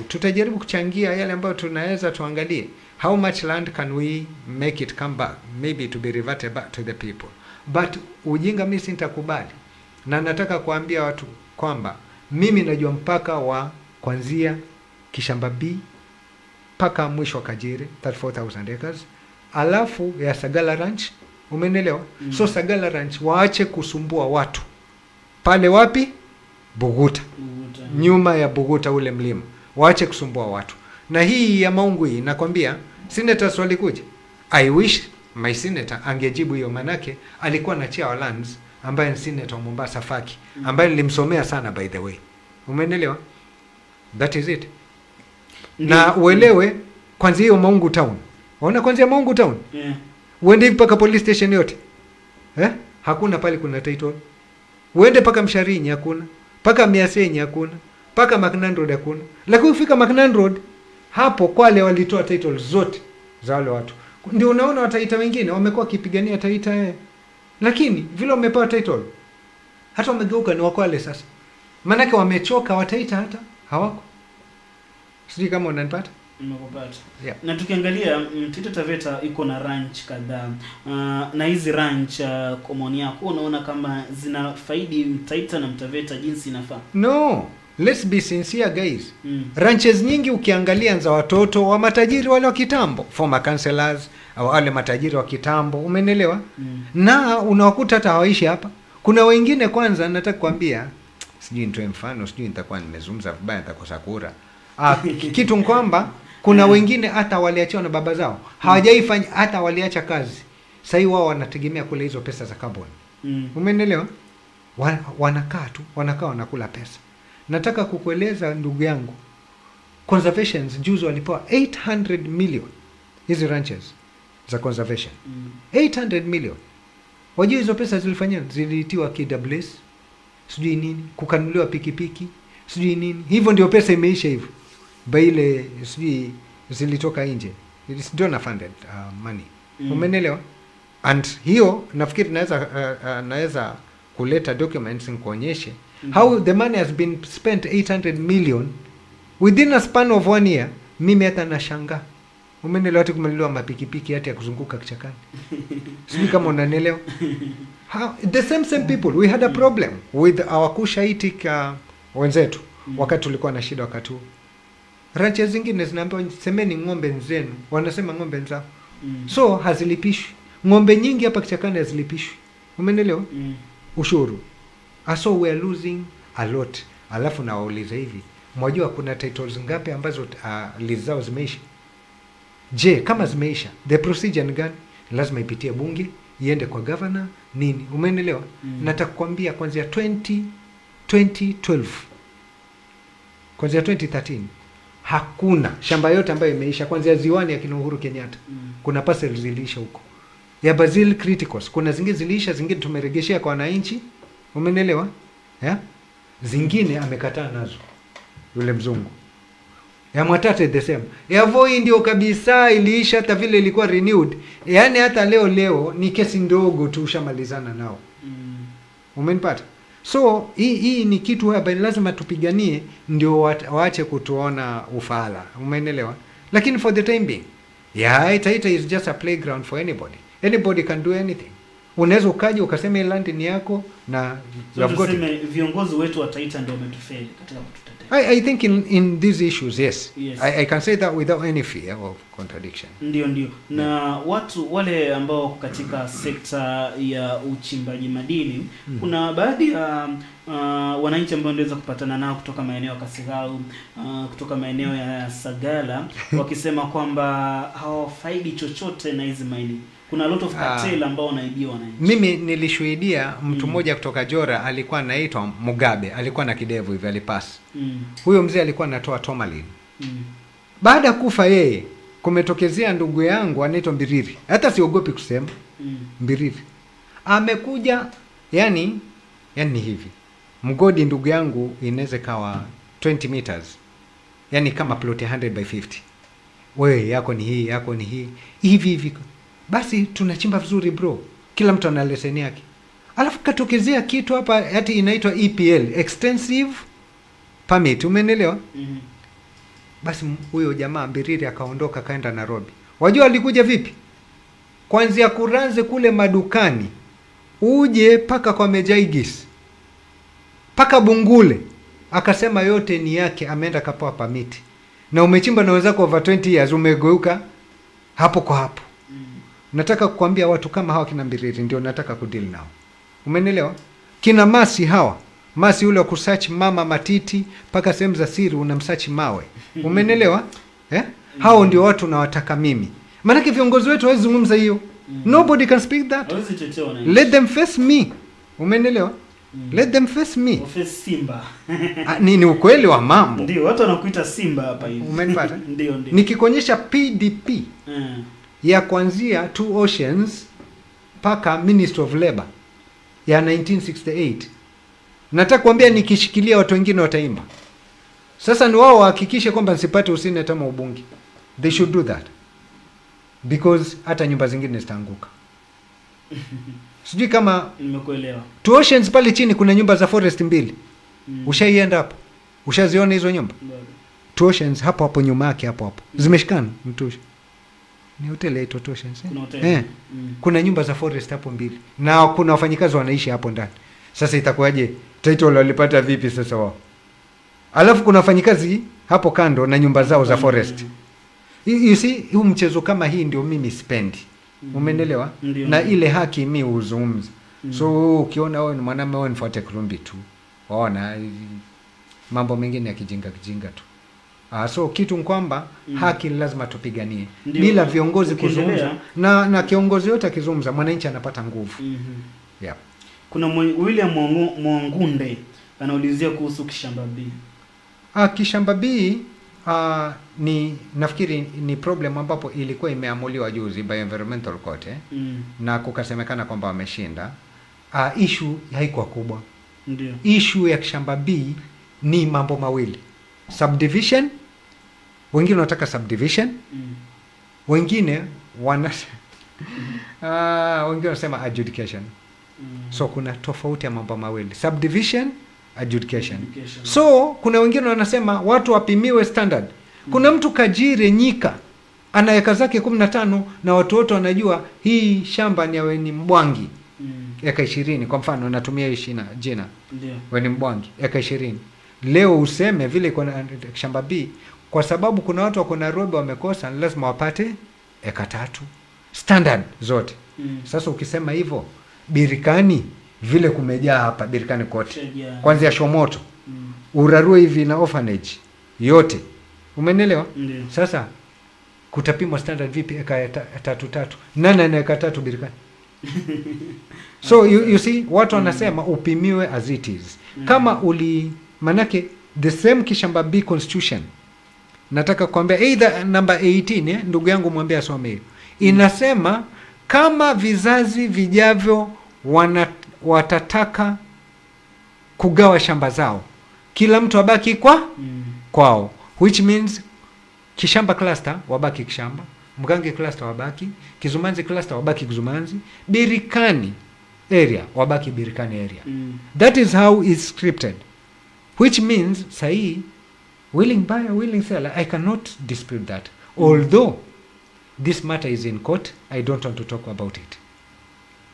Tutajaribu kuchangia yale ambayo tunaweza, tuangalie how much land can we make it come back, maybe to be reverted back to the people. But ujinga mimi sitakubali. Na nataka kuambia watu kwamba mimi najua mpaka wa kuanzia Kishamba B paka mwisho wa Kajire 34,000 acres, alafu ya Sagala Ranch. Umeelewa? So Sagala Ranch waache kusumbua watu pale. Wapi? Buguta. Nyuma ya Buguta ule mlima. Waache kusumbua watu. Na hii ya Maungu hii nakwambia, senators walikuja. I wish my senator angejibu hiyo, manake alikuwa na chair wa lands ambaye ni senator wa Mombasa Faki, ambaye nilimsomea sana by the way. Umeelewa? That is it. Na uelewe kwanza hiyo Maungu town. Waona kwanza Maungu town? Uende mpaka police station yote. Hakuna pale kuna title. Uende paka Msharini hakuna. Paka Miasenyi hakuna. Paka Macnan Road hakuna. Lakini ufika Macnan Road, hapo Kwale walitoa title zote za wale watu. Ndio unaona Wataita wengine wamekuwa kipigania Taita lakini vile wamepewa title hata wamegeuka ni Wakwale sasa. Maana wamechoka, Wataita hata hawako. Sijui kama unanipata? Nimekupata. Yeah. Na tukiangalia Taita Taveta iko na ranch kadhaa. Na hizi ranch kwa maoni yako unaona kama zina faidi Taita na Mtaveta jinsi inafaa? No. Let's be sincere guys. Ranches nyingi ukiangalia za watoto wa matajiri wale wa kitambo, former councillors au wale matajiri wa kitambo, umeelewa? Na unawakuta hata hawaishi hapa. Kuna wengine, kwanza nataka kuambia, sijui nitoe mfano, sijui nitakuwa nimezungumza vibaya nitakosa kura. Kitu kwamba kuna wengine hata waliachiwa na baba zao, hawajaifanya, hata waliacha kazi. Sasa wao wanategemea kule hizo pesa za carbon. Umeelewa? Wanakaa tu, wanakula pesa. Nataka kukueleza ndugu yangu, conservations juzi walipewa 800 million hizi ranches za conservation. 800 million. Wajua hizo pesa zilifanywa, zilitiwa KWS, sijui nini, kukanuliwa pikipiki, sijui nini. Hivyo ndio pesa imeisha hivyo. baile sijui zilitoka nje, it is donor funded money. Umenelewa? And hiyo nafikiri naweza kuleta documents nikuonyeshe how the money has been spent 800 million within a span of 1 year. Mimi hata nashangaa. Umenelewa? Watu kumelelewa mapikipiki hata ya kuzunguka kichakani. Sijui kama unanielewa. The same people, we had a problem with our Kushaitic wenzetu wakati tulikuwa na shida wakati huo. Ranches zingine zinaambiwa semeni ng'ombe zenu, wanasema ng'ombe zao. So hazilipishwi. Ng'ombe nyingi hapa kichakani hazilipishwi. Umenelewa? Ushuru. So we are losing a lot. Alafu na wauliza hivi, mwajua kuna titles ngapi ambazo lease zao zimeisha? Je, kama zimeisha, the procedure ni gani? Lazima ipitie bunge, iende kwa governor, nini? Umenelewa? Nataka kukwambia kuanzia 2012 kuanzia 2013 hakuna shamba yote ambayo imeisha, kuanzia Ziwani ya kina Uhuru Kenyatta. Kuna parcels ziliisha huko. Ya Basil Criticals, kuna zingine ziliisha, zingine tumeregeshea kwa wananchi. Umenelewa? Yeah? Zingine amekataa nazo yule mzungu. Ya Mwatate the same. Ya Voi ndio kabisa iliisha, hata vile ilikuwa renewed. Yaani hata leo ni kesi ndogo tu ushamalizana nao. Umenipata? So hii ni kitu hapa lazima tupiganie ndio waache kutuona ufala. Umeelewa? Lakini for the time being, Taita is just a playground for anybody. Anybody can do anything. Unaweza ukaje ukasema ile land ni yako na so tuseme viongozi wetu wa Taita ndio wametufeli katika kututetea. I think in these issues, yes. I can say that without any fear of contradiction. Ndio. Na watu wale ambao katika sekta ya uchimbaji madini, kuna baadhi ya wananchi ambao wanaweza kupatana nao kutoka maeneo ya Kasigau, kutoka maeneo ya Sagala, wakisema kwamba hawafaidi chochote na hizi mining. Kuna a lot of cartel ambao wanaibia wananchi. Mimi nilishuhudia mtu mmoja kutoka Jora, alikuwa anaitwa Mugabe, alikuwa na kidevu hivi alipasi. Huyo mzee alikuwa anatoa tourmaline. Baada ya kufa yeye, kumetokezea ndugu yangu anaitwa Mbiriri. Hata siogopi kusema. Mbiriri. Amekuja yani hivi. Mgodi ndugu yangu inaweza kawa 20 meters. Yani kama plot 100 by 50. Wewe yako ni hii, yako ni hii. Hivi. Basi tunachimba vizuri bro. Kila mtu ana leseni yake. Alafu katokezea kitu hapa ati inaitwa EPL, extensive permit. Umeelewa? Basi huyo jamaa Mbiriri akaondoka kaenda Nairobi. Wajua alikuja vipi? Kuanzia Kuranze kule madukani, uje paka kwa Mejaigis, paka Bungule, akasema yote ni yake, ameenda kapoa permit. Na umechimba na wenzako over 20 years, umegeuka hapo kwa hapo. Nataka kukwambia watu kama hawa kina Mbiriri ndio nataka kudeal nao. Umenelewa? Kina Masi hawa. Masi ule wa kusearch mama matiti paka sehemu za siri unamsearch mawe. Umenelewa? Hao ndio watu nawataka mimi. Maana viongozi wetu hawezi zungumza hiyo. Nobody can speak that. Let them face me. Umenelewa? Let them face me. Face Simba. Ni ukweli wa mambo. Ndio watu wanakuita Simba hapa hivi. Umenipata? Ndio. Nikikuonyesha PDP. Ya kuanzia Two Oceans paka Ministry of Labor ya 1968. Nataka kuambia nikishikilia watu wengine wataimba. Sasa ni wao wahakikishe kwamba nisipate usini hata ubungi. They should do that. Because hata nyumba zingine zitaanguka. Sijui kama nimekuelewa. Two Oceans pale chini kuna nyumba za forest mbili. Ushaienda hapo? Ushaziona hizo nyumba? Two Oceans hapo nyuma yake hapo. Zimeshikana mtusha. Ni hotel ya Two Oceans. Kuna nyumba za forest hapo mbili. Na kuna wafanyikazi wanaishi hapo ndani. Sasa itakuwaje? Title walipata vipi sasa wao? Alafu kuna wafanyikazi hapo kando na nyumba zao za forest. You see, huu mchezo kama hii ndio mimi sipendi. Umeelewa? Na ile haki mimi uzungumza. So ukiona wewe ni mwanamume wewe nifuate Kurumbi tu. Waona mambo mengine ya kijinga tu. So kitu kwamba haki lazima tupiganie. Bila viongozi kuzungumza na kiongozi yote akizungumza mwananchi anapata nguvu. Yeah. Kuna William Mwangunde anaulizia kuhusu Kishamba B. Kishamba B ni nafikiri ni problem ambapo ilikuwa imeamuliwa juzi by environmental court na kukasemekana kwamba wameshinda. Issue haikuwa kubwa. Ndio. Issue ya Kishamba B ni mambo mawili. Subdivision wengine wanataka subdivision, wengine wengine wanasema adjudication. So kuna tofauti ya mambo mawili, subdivision, adjudication. So kuna wengine wanasema watu wapimiwe standard. Kuna mtu kajire Nyika ana eka zake 15 na watu wote wanajua hii shamba ni ya Weni Mbwangi eka 20 kwa mfano, natumia hii jina Weni Mbwangi eka 20. Leo useme vile iko na shamba B, kwa sababu kuna watu wako Nairobi wamekosa, lazima wapate eka 3 standard zote. Sasa ukisema hivyo Birikani vile kumejaa hapa Birikani kote, kwanza Shomoto Urarue hivi na orphanage yote, umenielewa? Sasa kutapimwa standard vipi eka 3 nani ana eka 3 Birikani? So you see watu wanasema upimiwe as it is. Kama manake the same Kishamba B constitution, nataka kuambia either number 18 ndugu yangu mwambie asome, inasema kama vizazi vijavyo watataka kugawa shamba zao, kila mtu abaki kwao, which means Kishamba cluster wabaki Kishamba, Mgange cluster wabaki, Kizumanzi cluster wabaki Kizumanzi, Birikani area wabaki Birikani area. That is how it's scripted, which means sahi willing buyer, willing seller, I cannot dispute that. Although this matter is in court, I don't want to talk about it.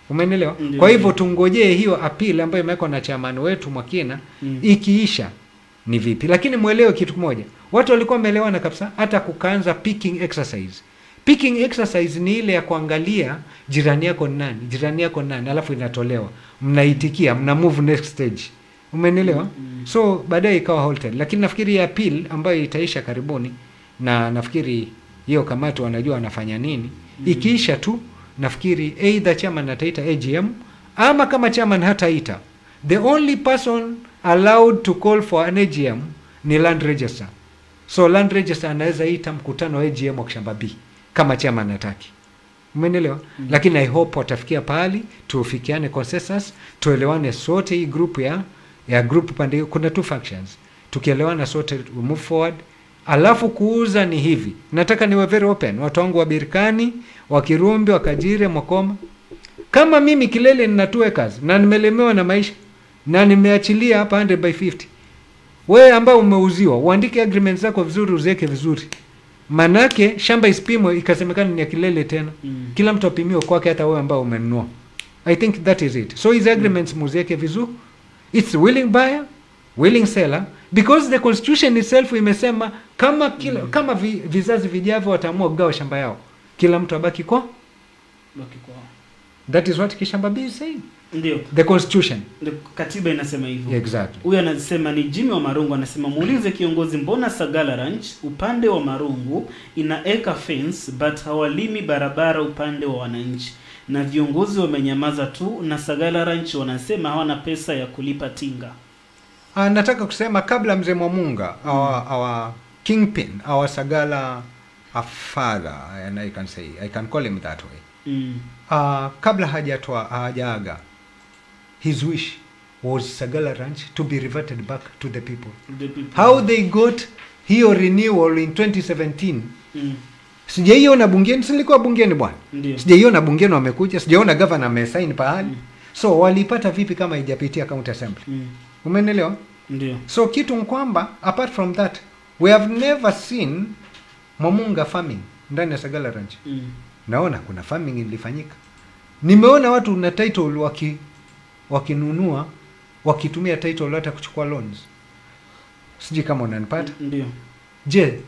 Umeelewa? Kwa hivyo tungojee hiyo appeal ambayo imewekwa na chairman wetu Mwakina ikiisha ni vipi. Lakini muelewe kitu kimoja, watu walikuwa wameelewana kabisa hata kukaanza picking exercise. Picking exercise ni ile ya kuangalia jirani yako nani, alafu inatolewa, mnaitikia, mna move next stage. Umeelewa? So baadaye ikawa halted. Lakini nafikiri ya appeal ambayo itaisha karibuni, na nafikiri hiyo kamati wanajua wanafanya nini, ikiisha tu nafikiri either chairman ataita AGM, ama kama chairman hataita, the only person allowed to call for an AGM ni land register. So land register anaweza ita mkutano wa AGM wa Kishamba B kama chairman hataki. Umeelewa? Lakini I hope watafikia pahali tufikiane consensus, tuelewane sote. Hii group ya group pande kuna 2 factions, tukielewana sote we move forward. Alafu kuuza ni hivi, nataka niwe very open, watu wangu wa Birikani, wa Kirumbi, wa Kajire, Mwakoma, kama mimi Kilele nina 2 acres na nimelemewa na maisha na nimeachilia hapa 100/50, wewe ambao umeuziwa uandike agreement zako vizuri, uziweke vizuri, manake shamba isipimwe ikasemekana ni ya Kilele tena. Kila mtu apimiwe kwake, hata wewe ambao umenunua. I think that is it. So these agreements muziweke vizuri, it's willing buyer, willing seller, because the constitution itself imesema kama vizazi vijavyo wataamua kugawa shamba yao, kila mtu abaki kwa. That is what Kishamba B is saying. Ndio. The constitution. The katiba inasema hivyo. Exactly. Huyu anasema ni Jimmy wa Marungu, anasema muulize kiongozi, mbona Sagala Ranch upande wa Marungu inaeka fence but hawalimi barabara upande wa wananchi, na viongozi wamenyamaza tu, na Sagala Ranch wanasema hawana pesa ya kulipa tinga. Nataka kusema kabla mzee Mwamunga, our kingpin, our Sagala father, and I can call him that way. Kabla hajaaga, his wish was Sagala Ranch to be reverted back to the people. How they got hiyo renewal in 2017. Sijaiona bungeni, silikuwa bungeni bwana. Sijaiona bungeni wamekuja, sijaiona governor amesign pahali. So walipata vipi kama haijapitia county assembly? Umeelewa? Ndio. So kitu kwamba apart from that, we have never seen Mwamunga farming ndani ya Sagala Ranch. Naona kuna farming ilifanyika. Nimeona watu na title wakinunua wakitumia title hata kuchukua loans. Siji kama unanipata? Ndio. Je,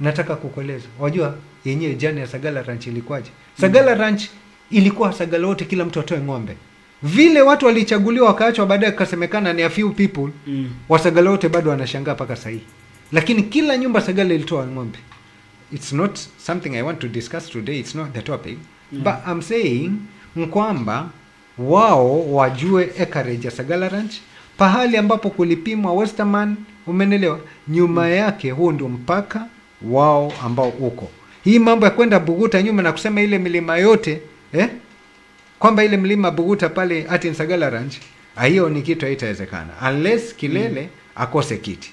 nataka kukueleza. Wajua yenyewe jana ya Sagala Ranch ilikuwaje? Sagala Ranch ilikuwa Sagala wote, kila mtu atoe ng'ombe. Vile watu walichaguliwa wakaachwa, baadaye kusemekana ni a few people. Wasagala wote bado wanashangaa paka sasa hivi. Lakini kila nyumba Sagala ilitoa ng'ombe. It's not something I want to discuss today, it's not the topic. But I'm saying kwamba wao wajue acreage ya Sagala Ranch, pahali ambapo kulipimwa Westerman, umenelewa, nyuma yake huo ndio mpaka wao ambao uko. Hii mambo ya kwenda Buguta nyuma na kusema ile milima yote, kwamba ile mlima Buguta pale ati Sagala Ranch, hiyo ni kitu haitawezekana unless Kilele akose kiti.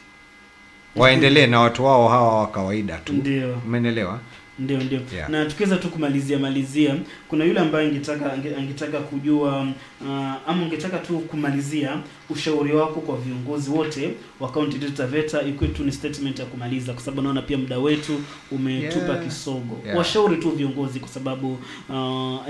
waendelee na watu wao hawa wa kawaida tu. Ndio. Umeelewa? Ndio. Yeah. Na tukiweza tu malizia, kuna yule ambaye angetaka kujua ama ungetaka tu kumalizia ushauri wako kwa viongozi wote wa County Taveta, ikuwe tu ni statement ya kumaliza, kwa sababu naona pia muda wetu umetupa kisogo. Washauri tu viongozi, kwa sababu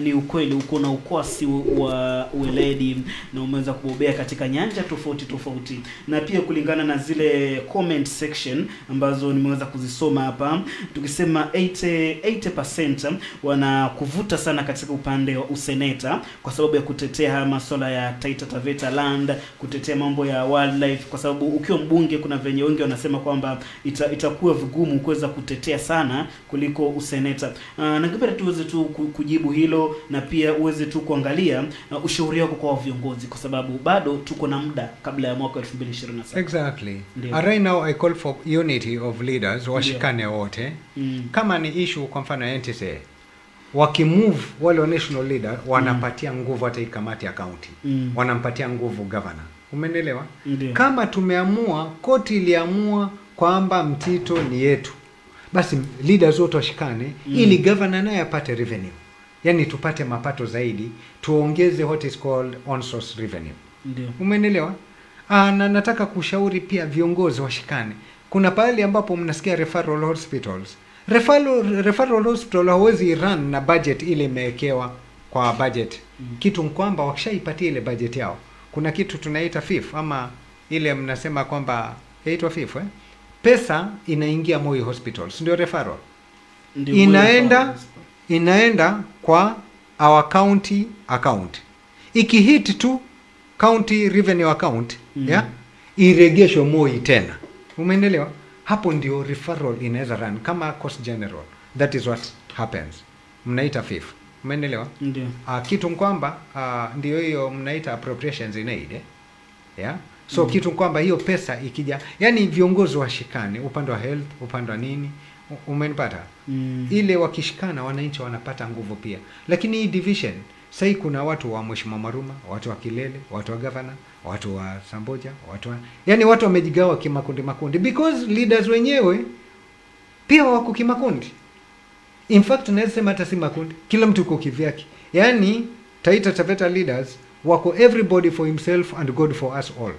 ni ukweli uko na ukwasi wa weledi na umeweza kubobea katika nyanja tofauti, na pia kulingana na zile comment section ambazo nimeweza kuzisoma hapa, tukisema 80% wanakuvuta sana katika upande wa useneta kwa sababu ya kutetea masuala ya Taita Taveta land, kutetea mambo ya wildlife, kwa sababu ukiwa mbunge kuna venye wengi wanasema kwamba itakuwa vigumu kuweza kutetea sana kuliko useneta. Ningependa tu uweze tu kujibu hilo, na pia uweze tu kuangalia ushauri wako kwa viongozi, kwa sababu bado tuko na muda kabla ya mwaka 2027. Exactly. Right now I call for unity of leaders, washikane wote. Kama ni issue kwa mfano NTSA, wakimove wale wa national leader wanapatia nguvu hata ikamati ya county. Wanampatia nguvu governor. Umeelewa? Kama tumeamua, koti iliamua kwamba Mtito ni yetu, basi leaders wote washikane ili governor naye apate revenue. Yani tupate mapato zaidi, tuongeze what is called on source revenue. Umeelewa? Na nataka kushauri pia viongozi washikane. Kuna pale ambapo mnasikia referral hospitals. Referral hospital hawezi run na budget ile imewekewa kwa budget. Kitu kwamba wakishaipatia ile budget yao, kuna kitu tunaita FIF, ama ile mnasema kwamba inaitwa FIF, pesa inaingia Moi Hospitals, ndio referral. Inaenda kwa our county account. Ikihit tu county revenue account, iregeshwe Moi tena. Umeelewa? Hapo ndio referral inaweza run kama cost general. That is what happens. Mnaita FIF. Umeelewa? Ndio. Kitu kwamba ndio hiyo mnaita appropriations in aid. So kitu kwamba hiyo pesa ikija, yani viongozi washikane upande wa health, upande wa nini, umenipata? Ile wakishikana wananchi wanapata nguvu pia. Lakini hii division, sasa kuna watu wa Mheshimiwa Maruma, watu wa Kilele, watu wa governor, watu wa Samboja, yani watu wamejigawa kimakundi because leaders wenyewe pia wako kimakundi. In fact naweza sema hata si makundi, kila mtu uko kivyake. Yani Taita Taveta leaders wako everybody for himself and God for us all.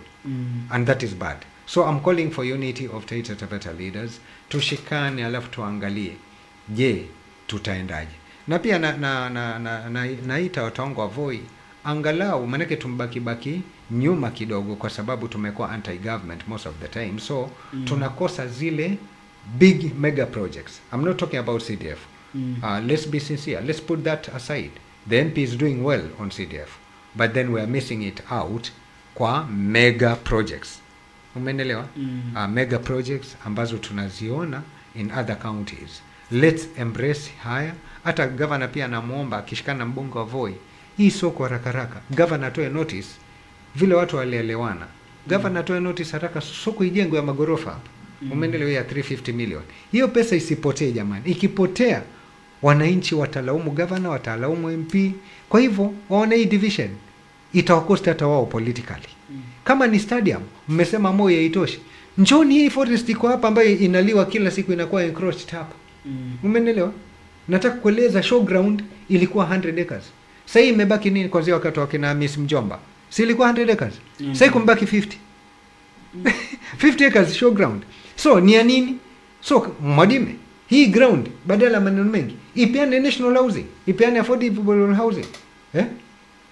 And that is bad. So I'm calling for unity of Taita Taveta leaders, tushikane alafu tuangalie je tutaendaje. Na pia naita wataongo wa Voi angalau, manake tumbaki nyuma kidogo kwa sababu tumekuwa anti-government most of the time. So tunakosa zile big mega projects. I'm not talking about CDF. Let's be sincere. Let's put that aside. The MP is doing well on CDF, but then we are missing it out kwa mega projects. Umeelewa? Mega projects ambazo tunaziona in other counties. Let's embrace haya. Hata governor pia anamuomba akishikana mbunge wa Voi, hii soko haraka. Governor atoe notice vile watu walielewana. Governor atoe notice haraka, soko ijengwe ya magorofa hapa. Umeelewa, ya 350 million. Hiyo pesa isipotee jamani. Ikipotea wananchi watalaumu governor, watalaumu MP. Kwa hivyo waone hii division itawakosta hata wao politically. Kama ni stadium, mmesema Moi haitoshi, njoni hii forest iko hapa ambayo inaliwa kila siku inakuwa encroached hapa. Umeelewa? Nataka kueleza showground ilikuwa 100 acres. Sasa hii imebaki nini kwanza wakati wakina Miss Mjomba? Si ilikuwa 100 acres. Sasa kumebaki 50. 50 acres showground. So ni ya nini? So Mwadime, hii ground badala maneno mengi, ipeane national housing, ipeane affordable housing.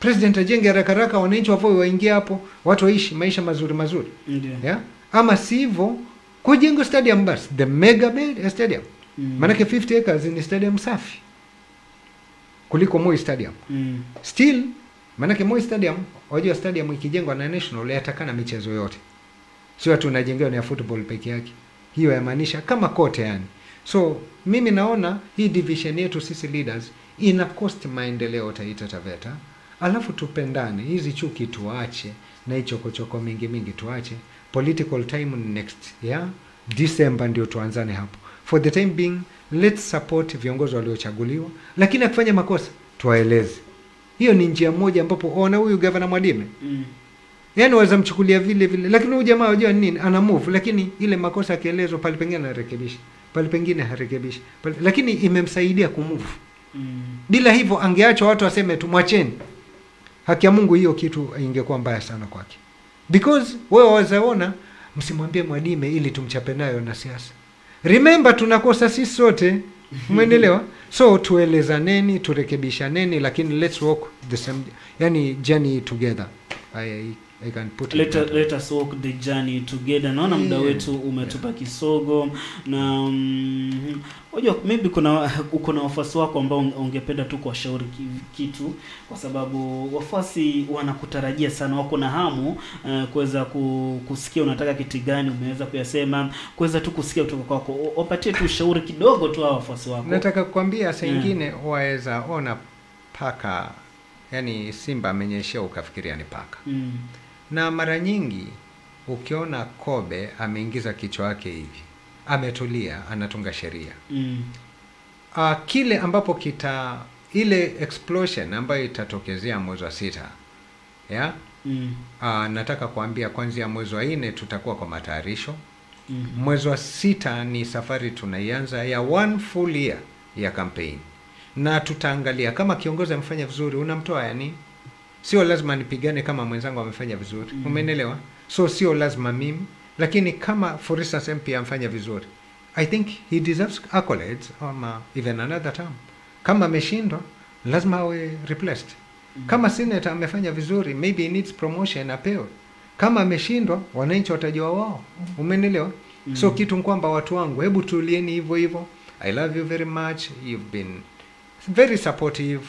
President ajenge haraka wananchi wafoi waingie hapo, watu waishi maisha mazuri. Ama sivyo kujenga stadium basi, the mega stadium. Manake 50 acres ni stadium safi kuliko Moi Stadium. Still manake Moi Stadium, wajua stadium ikijengwa na national yatakana michezo yote, sio tu unajengewa ni ya football peke yake. Hiyo yamaanisha kama kote yani. So mimi naona hii division yetu sisi leaders ina cost maendeleo Taita Taveta. Alafu tupendane, hizi chuki tuache na hicho chokochoko mingi tuache. Political time next December ndio tuanzane hapo. For the time being, let's support viongozi waliochaguliwa, lakini akifanya makosa tuwaeleze. Hiyo ni njia moja ambapo ona huyu governor Mwadime Yaani waweza mchukulia vile vile, lakini huyu jamaa unajua nini, ana move, lakini ile makosa akielezwa pale pengine anarekebisha, pale pengine harekebishi, lakini imemsaidia kumove. Bila hivyo angeachwa watu waseme tu mwacheni. Haki ya Mungu hiyo kitu ingekuwa mbaya sana kwake. Because wewe wazaona msimwambie Mwadime ili tumchape nayo na siasa. Remember tunakosa sisi sote. Umeelewa? So tuelezaneni, turekebishaneni, lakini let's walk the same, yani journey together. I can put it let us walk the journey together. Naona muda wetu umetupa kisogo, na unajua maybe uko na wafuasi wako ambao ungependa tu kuwashauri kitu, kwa sababu wafuasi wanakutarajia sana, wako na hamu kuweza kusikia unataka kitu gani, umeweza kuyasema, kuweza tu kusikia kutoka kwako. Wapatie tu ushauri kidogo tu hao wafuasi wako. Nataka kukwambia saa nyingine waweza ona paka, yani simba amenyeshia ukafikiria ni paka. Na mara nyingi ukiona kobe ameingiza kichwa yake hivi, ametulia, anatunga sheria. Kile ambapo ile explosion ambayo itatokezea mwezi wa 6, ya nataka kuambia kuanzia mwezi wa 4 tutakuwa kwa matayarisho. Mwezi wa 6 ni safari tunaianza ya 1 full year ya campaign, na tutaangalia kama kiongozi amefanya vizuri unamtoa yani. Sio lazima nipigane kama mwenzangu amefanya vizuri. Umeelewa? So sio lazima mimi, lakini kama for instance MP amfanya vizuri, I think he deserves accolades or even another term. Kama ameshindwa lazima awe replaced. Kama senator amefanya vizuri, maybe he needs promotion, apewe. Kama ameshindwa wananchi watajua wao. Umeelewa? So kitu kwamba watu wangu, hebu tulieni hivyo hivyo. I love you very much. You've been very supportive,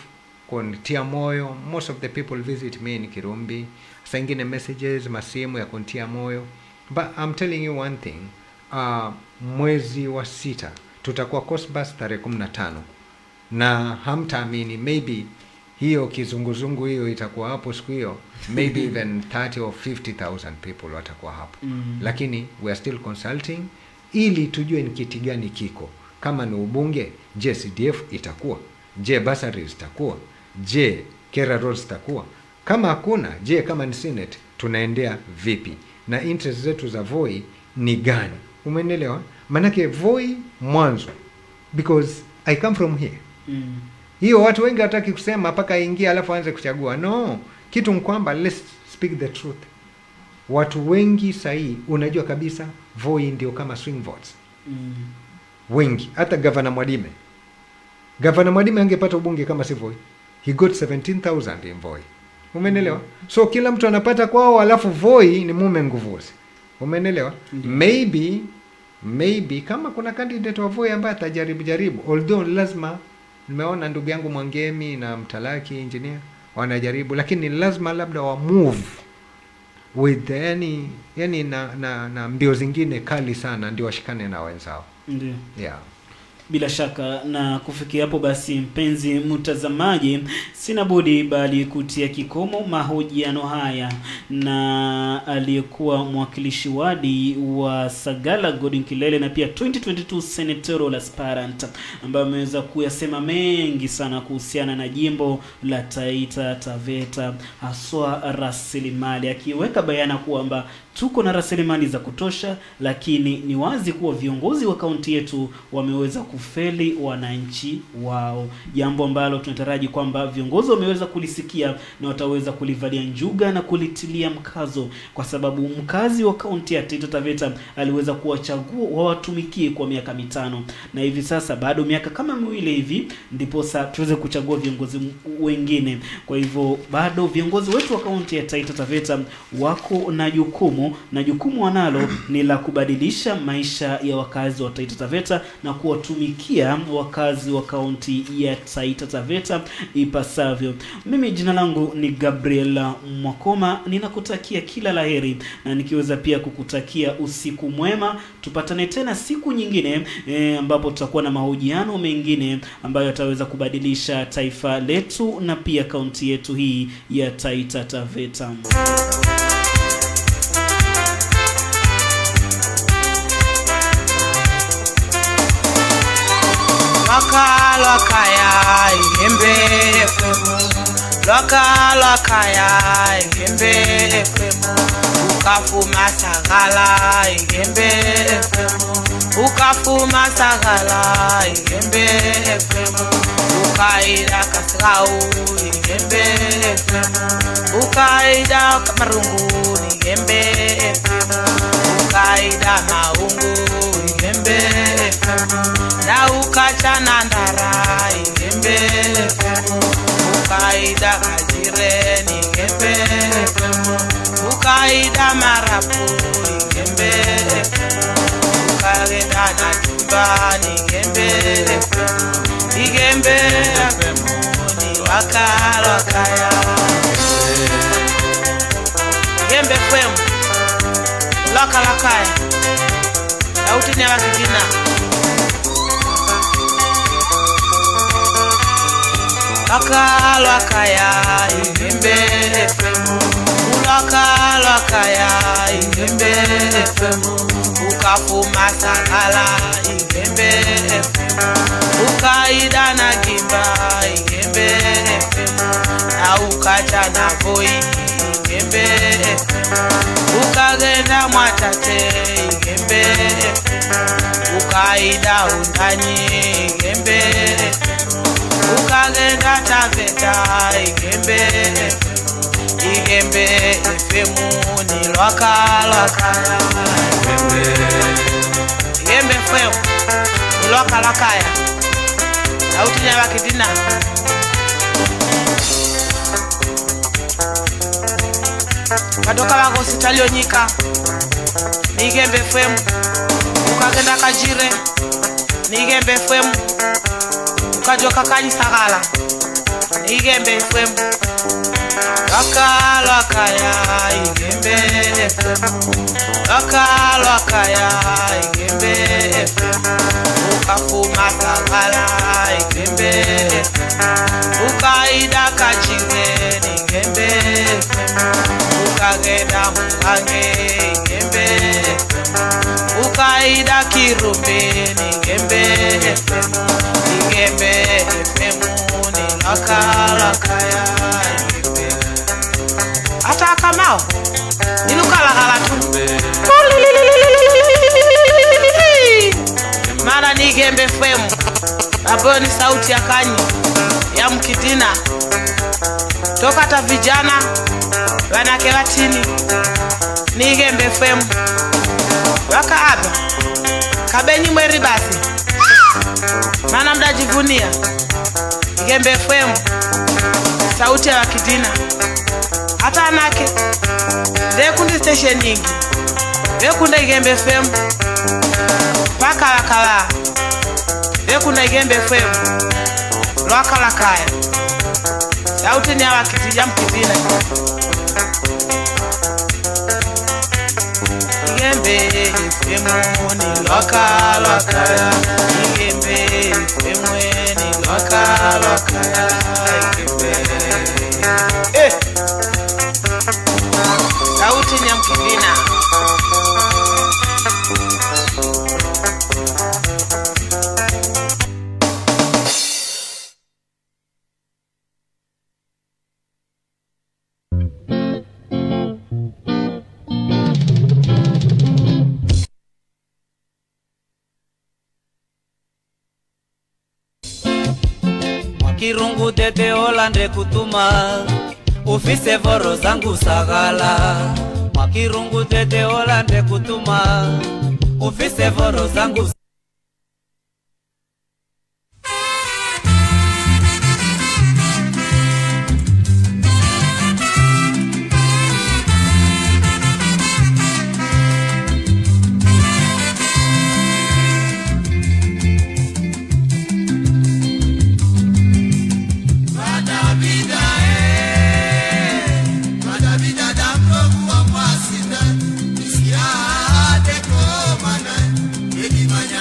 kuntia moyo. Most of the people visit me in Kirumbi, sengine messages, masimu ya kuntia moyo. But I'm telling you one thing, mwezi wa 6 tutakuwa Coastbus tarehe 15, na hamtaamini, maybe hiyo kizunguzungu hiyo itakuwa hapo siku hiyo, maybe even 30 or 50,000 people watakuwa hapo. Lakini we are still consulting ili tujue ni kiti gani kiko. Kama ni ubunge, je CDF itakuwa, je bursaries itakuwa, je Kera Roads itakuwa, kama hakuna, je kama ni Senate tunaendea vipi, na interest zetu za Voi ni gani. Umeelewa? Manake Voi mwanzo, because I come from here. Hiyo watu wengi hataki kusema mpaka ingia alafu aanze kuchagua. No, kitu mkwamba let's speak the truth. Watu wengi sahi unajua kabisa Voi ndio kama swing votes. Wengi, hata Governor Mwadime angepata ubunge kama si Voi. He got 17,000 in Voi. Umeelewa? So kila mtu anapata kwao, alafu Voi ni mume nguvuzi. Umeelewa? Maybe kama kuna candidate wa Voi ambaye atajaribu, although lazima, nimeona ndugu yangu Mwangemi na Mtalaki engineer wanajaribu, lakini lazima labda wa move with yani na mbio zingine kali sana ndio washikane na wenzao. Ndio. Yeah. Bila shaka, na kufikia hapo basi, mpenzi mtazamaji, sina budi bali kutia kikomo mahojiano haya na aliyekuwa mwakilishi wadi wa Sagala Godwin Kilele na pia 2022 senatorial aspirant, ambaye ameweza kuyasema mengi sana kuhusiana na jimbo la Taita Taveta, haswa rasilimali, akiweka bayana kwamba tuko na rasilimali za kutosha, lakini ni wazi kuwa viongozi wa kaunti yetu wameweza kufeli wananchi wao, jambo ambalo tunataraji kwamba viongozi wameweza kulisikia na wataweza kulivalia njuga na kulitilia mkazo, kwa sababu mkazi wa kaunti ya Taita Taveta aliweza kuwachagua wawatumikie kwa miaka 5, na hivi sasa bado miaka kama 2 hivi ndipo sasa tuweze kuchagua viongozi wengine. Kwa hivyo bado viongozi wetu wa kaunti ya Taita Taveta wako na jukumu wanalo ni la kubadilisha maisha ya wakazi wa Taita Taveta na kuwatumikia wakazi wa kaunti ya Taita Taveta ipasavyo. Mimi jina langu ni Gabriela Mwakoma, ninakutakia kila laheri na nikiweza pia kukutakia usiku mwema. Tupatane tena siku nyingine ambapo tutakuwa na mahojiano mengine ambayo yataweza kubadilisha taifa letu na pia kaunti yetu hii ya Taita Taveta. Makala kaya imbere Lokaya Igembe FM ukafuma sagala Igembe FM ukafuma sagala Igembe FM ukaida kasrau Igembe FM ukaida kamarungu Igembe FM ukaida maungu Igembe FM na ukachana ndara Igembe FM ukaida kajire Igembe FM ukaida marapu Igembe FM ukaida na jumba Igembe FM Igembe FM ni wakaya Igembe FM lakaya sauti ni wakijina Lakaya Igembe FM Lakaya Igembe FM ukafuma sagala Igembe FM ukaida na gimba Igembe FM na ukacha na boy Igembe FM ukagenda mwatate Igembe FM ukaida undani Igembe ukagenda taveta Igembe FM ni lakaya Igembe FM ni lakaya sauti ya wakidina kadoka wako sitalio nyika ni Igembe FM ukagenda kajire ni Igembe FM ukajoka kanyi sagala ni Igembe FM lakaya Igembe FM lakaya Igembe FM ukafuma sagala Igembe FM ukaida kachire Igembe FM ukagenda mukange Igembe FM ukaida kirumbe Igembe FM Igembe FM ni lakaya Igembe hata kamao nilukala tu mara ni Igembe FM ambayo ni sauti ya kanyi ya mkidina toka hata vijana wanake watini ni Igembe FM wakaaba kabenyi mweri basi maana mdajivunia Igembe FM sauti ya wakidina hata anake kundi station nyingi kunde Igembe FM paka wakala kunde Igembe FM lakaya sauti ni ya wakidina mkidina Igembe FM ni lakaya Igembe FM ni lakaya Igembe sauti ni ya mkidina Kirungu tete olande kutuma ufise voro zangu sagala Mwakirungu tete olande kutuma ufise voro zangu Manya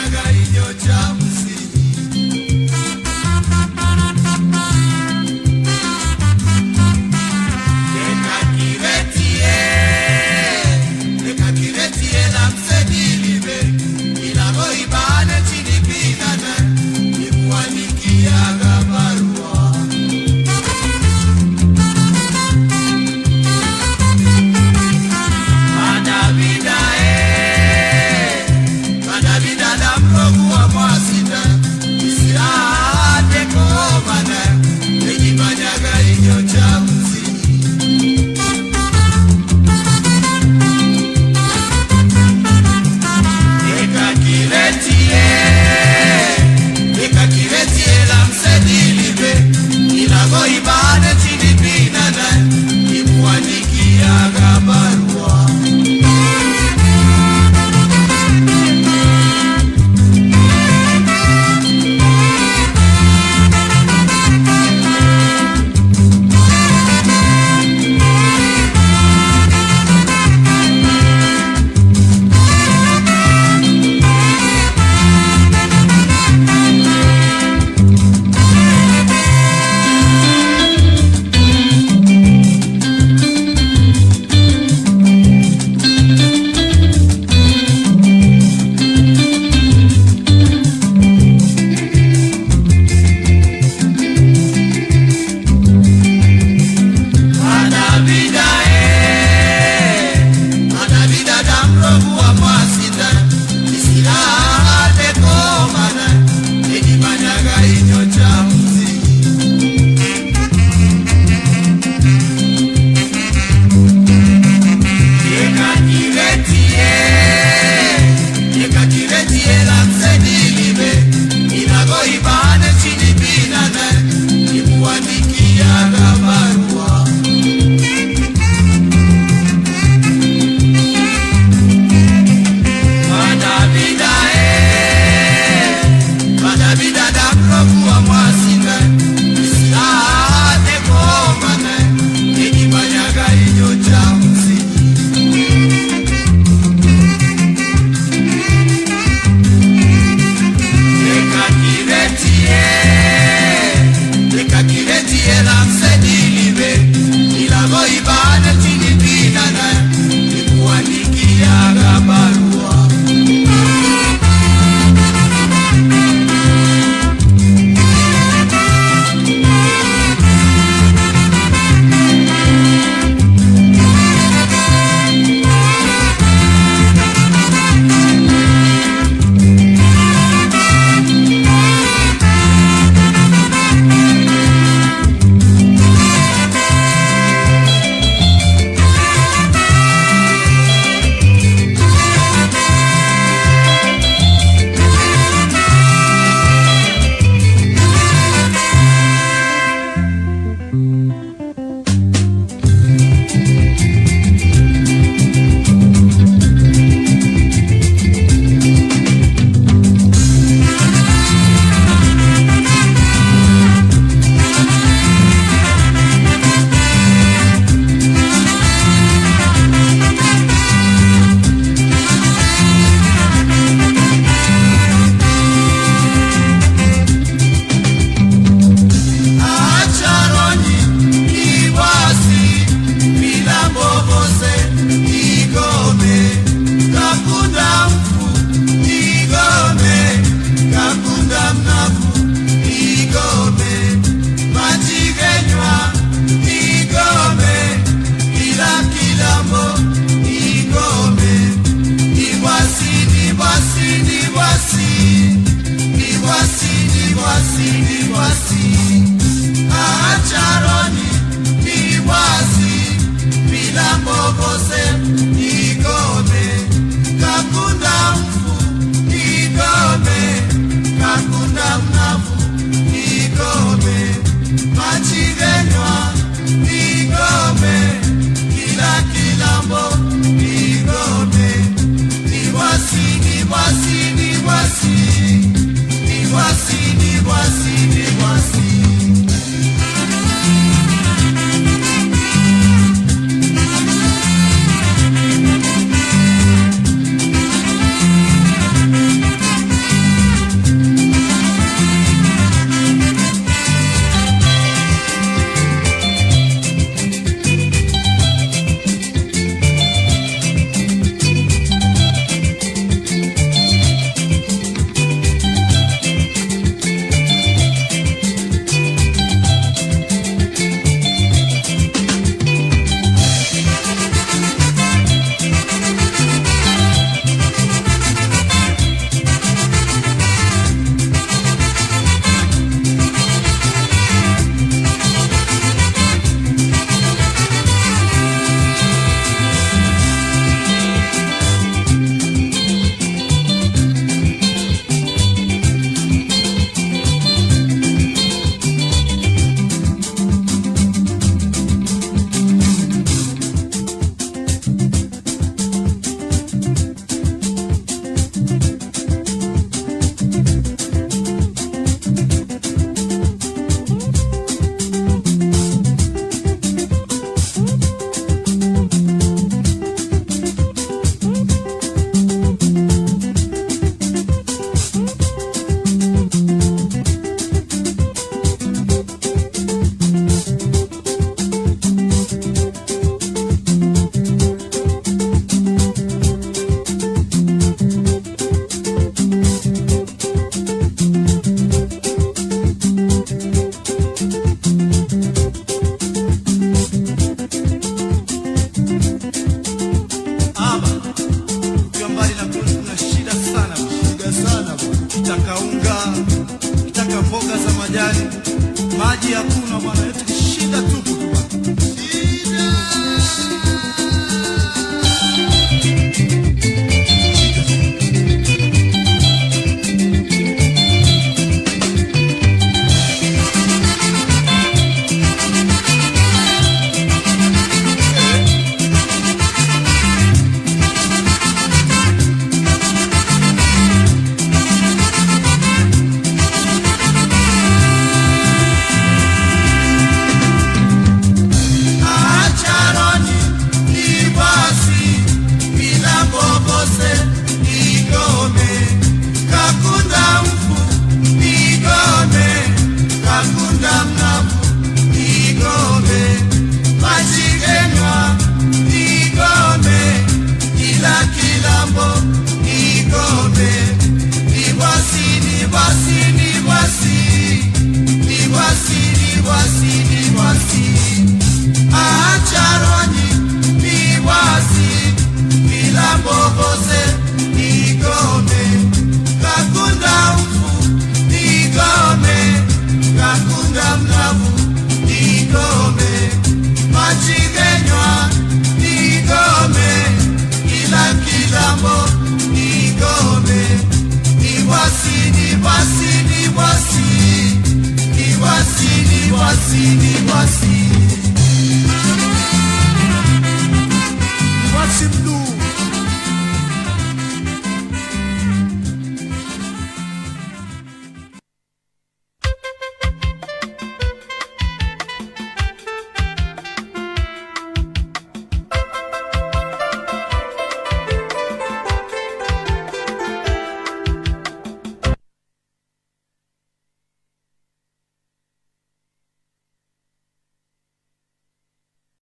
maji hakuna bwana, eti shida tupu. Wasi